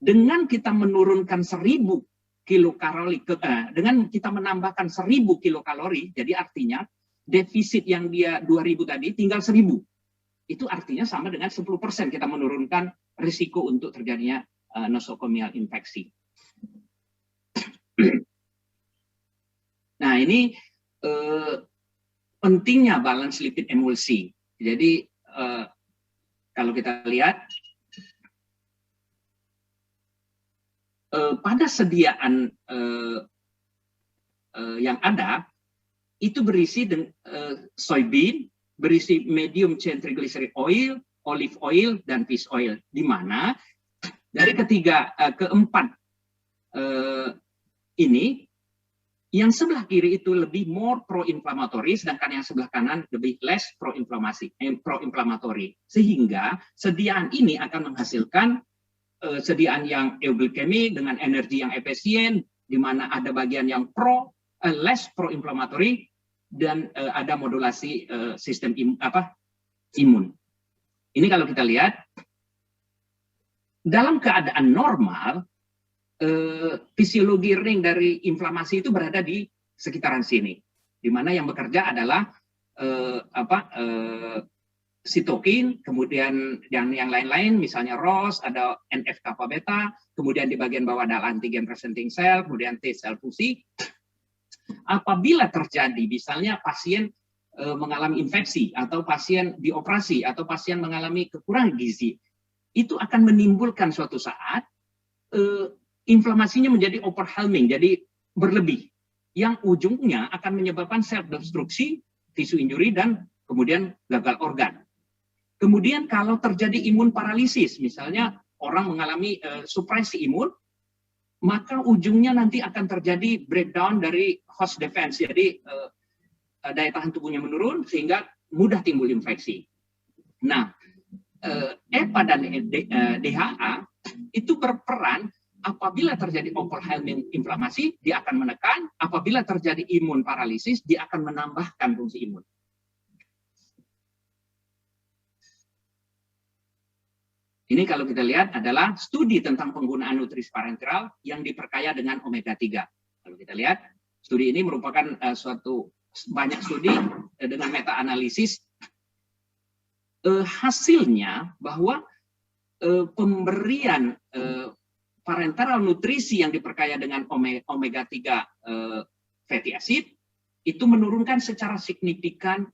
Dengan kita menurunkan 1000 kilokalori, dengan kita menambahkan 1000 kilokalori, jadi artinya defisit yang dia 2000 tadi tinggal 1000. Itu artinya sama dengan 10% kita menurunkan risiko untuk terjadinya nosokomial infeksi. Nah, ini pentingnya balance lipid emulsi. Jadi kalau kita lihat pada sediaan yang ada itu berisi soybean, berisi medium chain triglyceride oil, olive oil, dan fish oil. Di mana dari keempat ini, yang sebelah kiri itu lebih more pro-inflammatory, sedangkan yang sebelah kanan lebih less pro-inflammatory. Sehingga sediaan ini akan menghasilkan sediaan yang euglycemic dengan energi yang efisien, di mana ada bagian yang less pro-inflammatory, dan ada modulasi sistem imun. Ini kalau kita lihat, dalam keadaan normal, fisiologi ring dari inflamasi itu berada di sekitaran sini, di mana yang bekerja adalah sitokin, kemudian yang lain-lain, misalnya ROS, ada NF-kappa beta, kemudian di bagian bawah ada antigen presenting cell, kemudian T sel fusi. Apabila terjadi, misalnya pasien mengalami infeksi, atau pasien dioperasi, atau pasien mengalami kekurangan gizi, itu akan menimbulkan suatu saat inflamasinya menjadi overwhelming, jadi berlebih, yang ujungnya akan menyebabkan self-destruksi, tisu injury, dan kemudian gagal organ. Kemudian kalau terjadi imun paralisis, misalnya orang mengalami supresi imun, maka ujungnya nanti akan terjadi breakdown dari host defense, jadi daya tahan tubuhnya menurun sehingga mudah timbul infeksi. Nah, EPA dan DHA itu berperan. Apabila terjadi overwhelming inflamasi, dia akan menekan. Apabila terjadi imun paralisis, dia akan menambahkan fungsi imun. Ini kalau kita lihat adalah studi tentang penggunaan nutrisi parenteral yang diperkaya dengan omega 3. Kalau kita lihat, studi ini merupakan banyak studi dengan meta-analisis. Hasilnya bahwa pemberian parenteral nutrisi yang diperkaya dengan omega 3 fatty acid itu menurunkan secara signifikan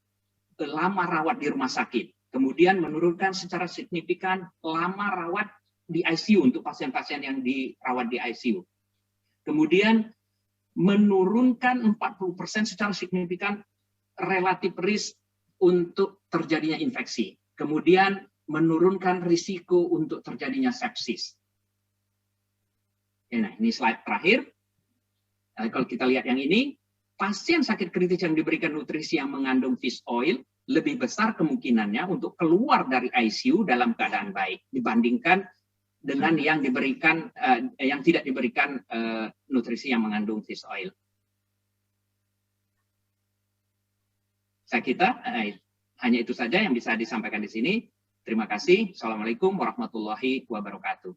lama rawat di rumah sakit. Kemudian menurunkan secara signifikan lama rawat di ICU untuk pasien-pasien yang dirawat di ICU. Kemudian menurunkan 40% secara signifikan relatif risk untuk terjadinya infeksi. Kemudian menurunkan risiko untuk terjadinya sepsis. Nah, ini slide terakhir. Kalau kita lihat yang ini, pasien sakit kritis yang diberikan nutrisi yang mengandung fish oil lebih besar kemungkinannya untuk keluar dari ICU dalam keadaan baik dibandingkan dengan yang diberikan yang tidak diberikan nutrisi yang mengandung fish oil. Saya kira hanya itu saja yang bisa disampaikan di sini. Terima kasih. Assalamualaikum warahmatullahi wabarakatuh.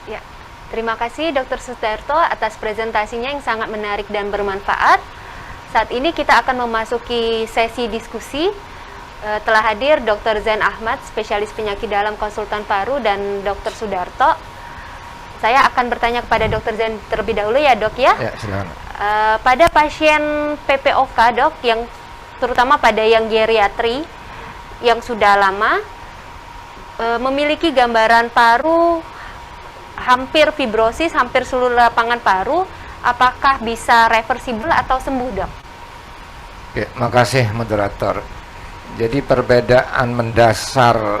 Ya, terima kasih Dr. Sudarto atas presentasinya yang sangat menarik dan bermanfaat. Saat ini kita akan memasuki sesi diskusi. Telah hadir Dr. Zain Ahmad, spesialis penyakit dalam konsultan paru, dan Dr. Sudarto. Saya akan bertanya kepada Dr. Zain terlebih dahulu ya dok ya. Ya, silakan. Pada pasien PPOK dok, yang terutama pada yang geriatri yang sudah lama, memiliki gambaran paru hampir fibrosis, hampir seluruh lapangan paru, apakah bisa reversibel atau sembuh dok? Oke, makasih moderator. Jadi perbedaan mendasar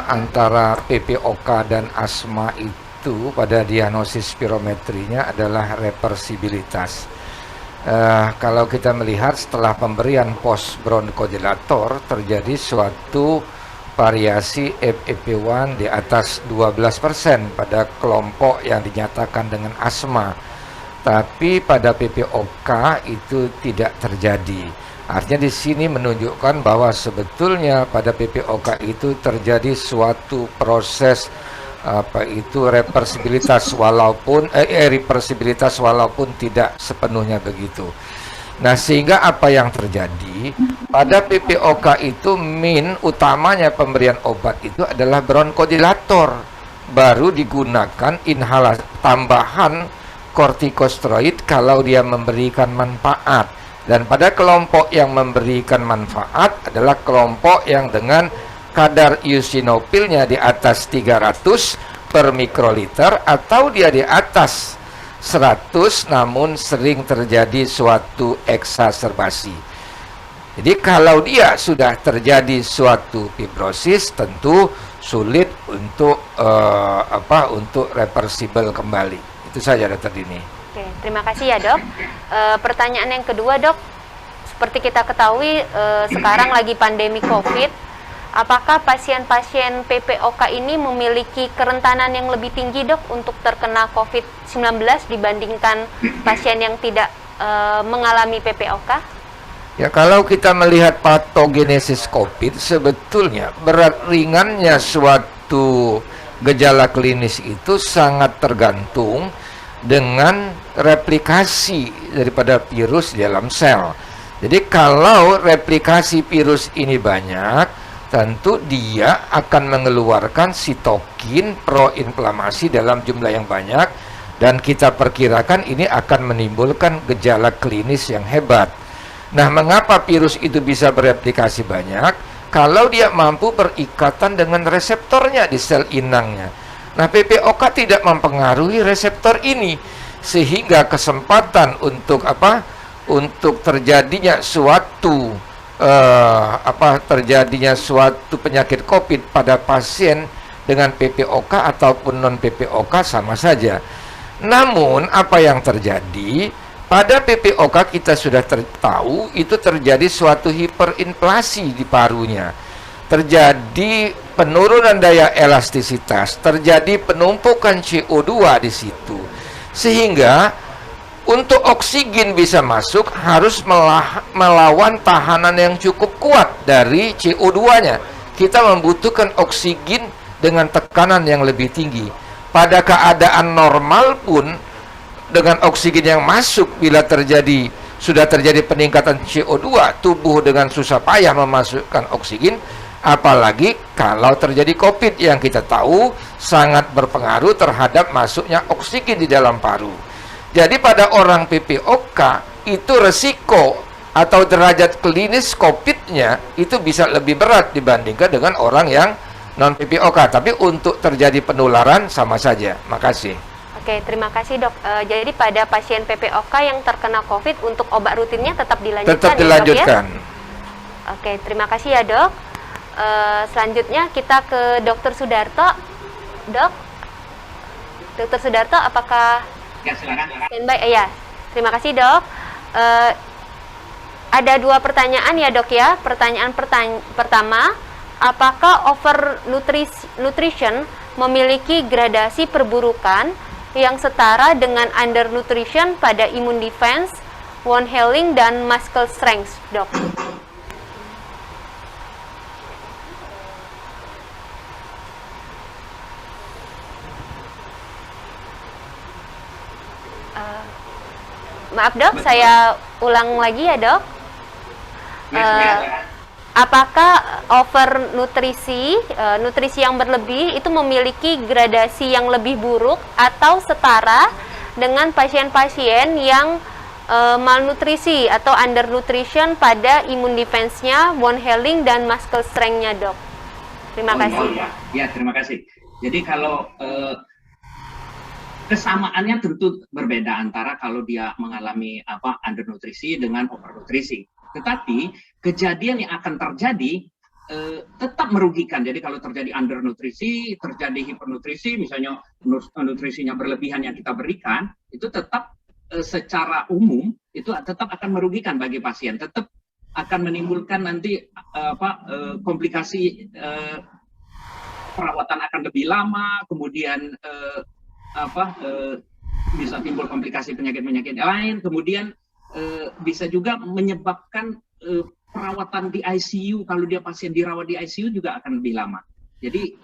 antara PPOK dan asma itu pada diagnosis spirometrinya adalah reversibilitas. Kalau kita melihat setelah pemberian post bronchodilator terjadi suatu variasi FEV1 di atas 12% pada kelompok yang dinyatakan dengan asma, tapi pada PPOK itu tidak terjadi. Artinya di sini menunjukkan bahwa sebetulnya pada PPOK itu terjadi suatu proses reversibilitas walaupun tidak sepenuhnya begitu. Nah, sehingga apa yang terjadi pada PPOK itu utamanya pemberian obat itu adalah bronchodilator, baru digunakan inhalasi tambahan kortikosteroid kalau dia memberikan manfaat. Dan pada kelompok yang memberikan manfaat adalah kelompok yang dengan kadar eosinofilnya di atas 300 per mikroliter atau dia di atas 100 namun sering terjadi suatu eksaserbasi. Jadi kalau dia sudah terjadi suatu fibrosis tentu sulit untuk untuk reversibel kembali. Itu saja Dr. Dini. Oke, terima kasih ya dok. Pertanyaan yang kedua dok, seperti kita ketahui sekarang lagi pandemi COVID, apakah pasien-pasien PPOK ini memiliki kerentanan yang lebih tinggi dok untuk terkena COVID-19 dibandingkan pasien yang tidak mengalami PPOK? Ya, kalau kita melihat patogenesis COVID, sebetulnya berat ringannya suatu gejala klinis itu sangat tergantung dengan replikasi daripada virus di dalam sel. Jadi kalau replikasi virus ini banyak, tentu dia akan mengeluarkan sitokin proinflamasi dalam jumlah yang banyak, dan kita perkirakan ini akan menimbulkan gejala klinis yang hebat. Nah, mengapa virus itu bisa bereplikasi banyak? Kalau dia mampu berikatan dengan reseptornya di sel inangnya. Nah, PPOK tidak mempengaruhi reseptor ini, sehingga kesempatan untuk untuk terjadinya suatu penyakit COVID pada pasien dengan PPOK ataupun non PPOK sama saja. Namun apa yang terjadi pada PPOK kita sudah tahu itu terjadi suatu hiperinflasi di parunya. Terjadi penurunan daya elastisitas, terjadi penumpukan CO2 di situ. Sehingga untuk oksigen bisa masuk harus melawan tahanan yang cukup kuat dari CO2-nya. Kita membutuhkan oksigen dengan tekanan yang lebih tinggi. Pada keadaan normal pun dengan oksigen yang masuk bila sudah terjadi peningkatan CO2, tubuh dengan susah payah memasukkan oksigen. Apalagi kalau terjadi COVID yang kita tahu sangat berpengaruh terhadap masuknya oksigen di dalam paru. Jadi pada orang PPOK itu resiko atau derajat klinis COVID-nya itu bisa lebih berat dibandingkan dengan orang yang non PPOK. Tapi untuk terjadi penularan sama saja. Makasih. Oke, terima kasih dok. Jadi pada pasien PPOK yang terkena COVID untuk obat rutinnya tetap dilanjutkan. Tetap dilanjutkan. Ya, dok, ya? Oke, terima kasih ya dok. Selanjutnya kita ke Dr. Sudarto. Dok, Dr. Sudarto, apakah Ya, silakan. standby? Ya, terima kasih dok. Ada dua pertanyaan ya dok ya. Pertanyaan pertama, apakah overnutrition memiliki gradasi perburukan yang setara dengan undernutrition pada immune defense, wound healing, dan muscle strength, dok? Maaf dok, saya ulang lagi ya dok. Apakah overnutrisi, nutrisi yang berlebih itu memiliki gradasi yang lebih buruk atau setara dengan pasien-pasien yang malnutrisi atau undernutrition pada immune defense-nya, bone healing, dan muscle strength-nya dok? Terima kasih. Ya, terima kasih. Jadi kalau kesamaannya tentu berbeda antara kalau dia mengalami undernutrisi dengan overnutrisi. Tetapi kejadian yang akan terjadi tetap merugikan. Jadi kalau terjadi undernutrisi, terjadi hipernutrisi, misalnya nutrisinya berlebihan yang kita berikan, itu tetap secara umum itu tetap akan merugikan bagi pasien. Tetap akan menimbulkan nanti komplikasi, perawatan akan lebih lama, kemudian bisa timbul komplikasi penyakit-penyakit lain, kemudian bisa juga menyebabkan perawatan di ICU. Kalau dia pasien dirawat di ICU juga akan lebih lama. Jadi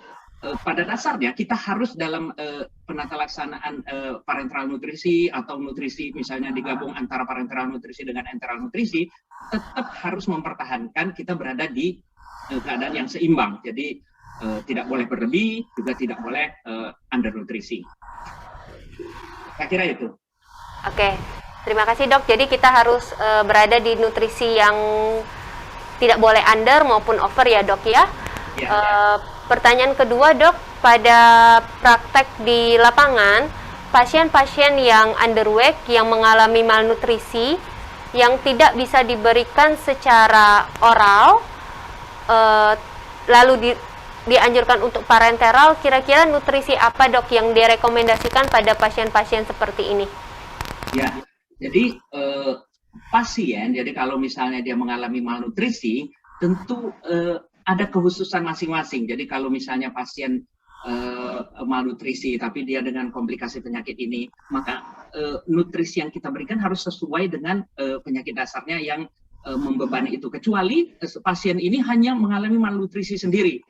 pada dasarnya kita harus dalam penata laksanaan parenteral nutrisi atau nutrisi misalnya digabung antara parenteral nutrisi dengan enteral nutrisi, tetap harus mempertahankan kita berada di keadaan yang seimbang. Jadi tidak boleh berlebih, juga tidak boleh undernutrisi. Saya kira itu. Oke. Terima kasih dok, jadi kita harus berada di nutrisi yang tidak boleh under maupun over ya dok ya. Pertanyaan kedua dok, pada praktek di lapangan, pasien-pasien yang underweight, yang mengalami malnutrisi, yang tidak bisa diberikan secara oral, lalu dianjurkan untuk parenteral, kira-kira nutrisi apa dok yang direkomendasikan pada pasien-pasien seperti ini? Ya. Jadi pasien, jadi kalau misalnya dia mengalami malnutrisi, tentu ada kekhususan masing-masing. Jadi kalau misalnya pasien malnutrisi, tapi dia dengan komplikasi penyakit ini, maka nutrisi yang kita berikan harus sesuai dengan penyakit dasarnya yang membebani itu. Kecuali pasien ini hanya mengalami malnutrisi sendiri.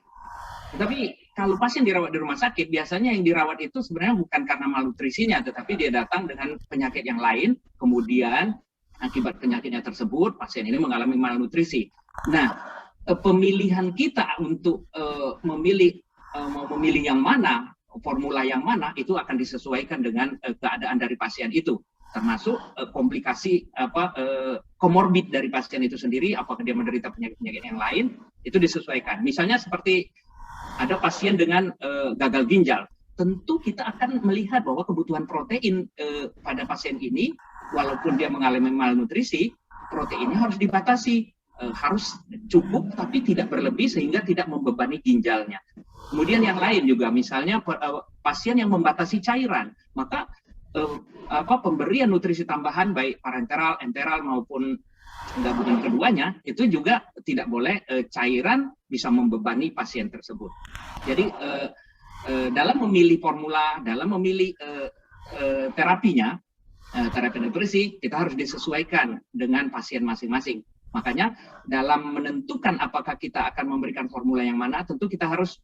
Tapi kalau pasien dirawat di rumah sakit, biasanya yang dirawat itu sebenarnya bukan karena malnutrisinya, tetapi dia datang dengan penyakit yang lain, kemudian akibat penyakitnya tersebut, pasien ini mengalami malnutrisi. Nah, pemilihan kita untuk memilih yang mana, formula yang mana, itu akan disesuaikan dengan keadaan dari pasien itu, termasuk komplikasi komorbid dari pasien itu sendiri, apakah dia menderita penyakit-penyakit yang lain, itu disesuaikan. Misalnya seperti ada pasien dengan gagal ginjal, tentu kita akan melihat bahwa kebutuhan protein pada pasien ini, walaupun dia mengalami malnutrisi, proteinnya harus dibatasi, harus cukup tapi tidak berlebih sehingga tidak membebani ginjalnya. Kemudian yang lain juga, misalnya pasien yang membatasi cairan, maka pemberian nutrisi tambahan baik parenteral, enteral maupun gabungan keduanya itu juga tidak boleh cairan bisa membebani pasien tersebut. Jadi dalam memilih formula, dalam memilih terapinya, terapi nutrisi, kita harus disesuaikan dengan pasien masing-masing. Makanya dalam menentukan apakah kita akan memberikan formula yang mana, tentu kita harus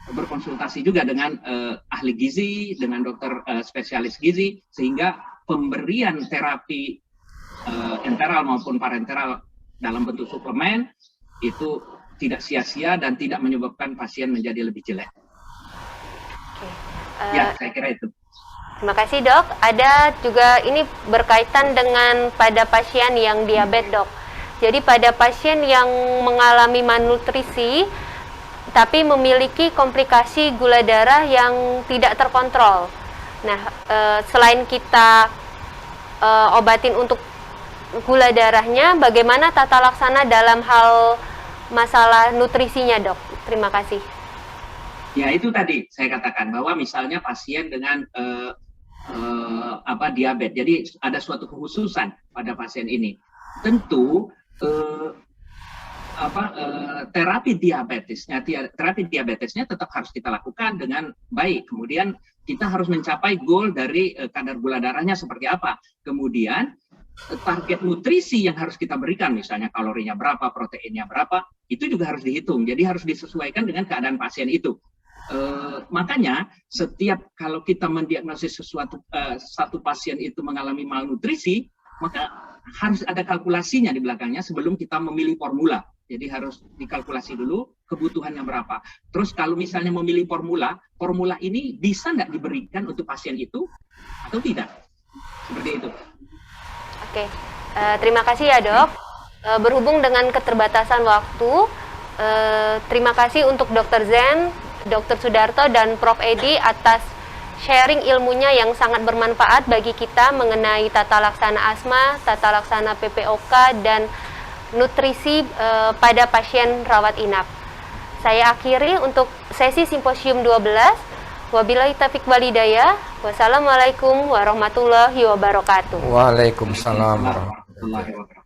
berkonsultasi juga dengan ahli gizi, dengan dokter spesialis gizi, sehingga pemberian terapi enteral maupun parenteral dalam bentuk suplemen itu tidak sia-sia dan tidak menyebabkan pasien menjadi lebih jelek. Ya, saya kira itu. Terima kasih dok. Ada juga ini berkaitan dengan pada pasien yang diabetes dok. Jadi pada pasien yang mengalami malnutrisi tapi memiliki komplikasi gula darah yang tidak terkontrol. Nah, selain kita obatin untuk gula darahnya, bagaimana tata laksana dalam hal masalah nutrisinya dok? Terima kasih. Ya, itu tadi saya katakan bahwa misalnya pasien dengan diabetes, jadi ada suatu kekhususan pada pasien ini. Tentu terapi diabetesnya tetap harus kita lakukan dengan baik. Kemudian kita harus mencapai goal dari kadar gula darahnya seperti apa. Kemudian target nutrisi yang harus kita berikan, misalnya kalorinya berapa, proteinnya berapa, itu juga harus dihitung. Jadi harus disesuaikan dengan keadaan pasien itu. Makanya setiap kalau kita mendiagnosis satu pasien itu mengalami malnutrisi, maka harus ada kalkulasinya di belakangnya sebelum kita memilih formula. Jadi harus dikalkulasi dulu kebutuhannya berapa. Terus kalau misalnya memilih formula ini bisa nggak diberikan untuk pasien itu atau tidak? Seperti itu. Oke, terima kasih ya dok. Berhubung dengan keterbatasan waktu, terima kasih untuk Dr. Zen, Dr. Sudarto, dan Prof. Edi atas sharing ilmunya yang sangat bermanfaat bagi kita mengenai tata laksana asma, tata laksana PPOK, dan nutrisi pada pasien rawat inap. Saya akhiri untuk sesi simposium 12. Wabillahi taufiq walhidayah. Wassalamualaikum warahmatullahi wabarakatuh. Waalaikumsalam warahmatullahi Warahmatullahi wabarakatuh.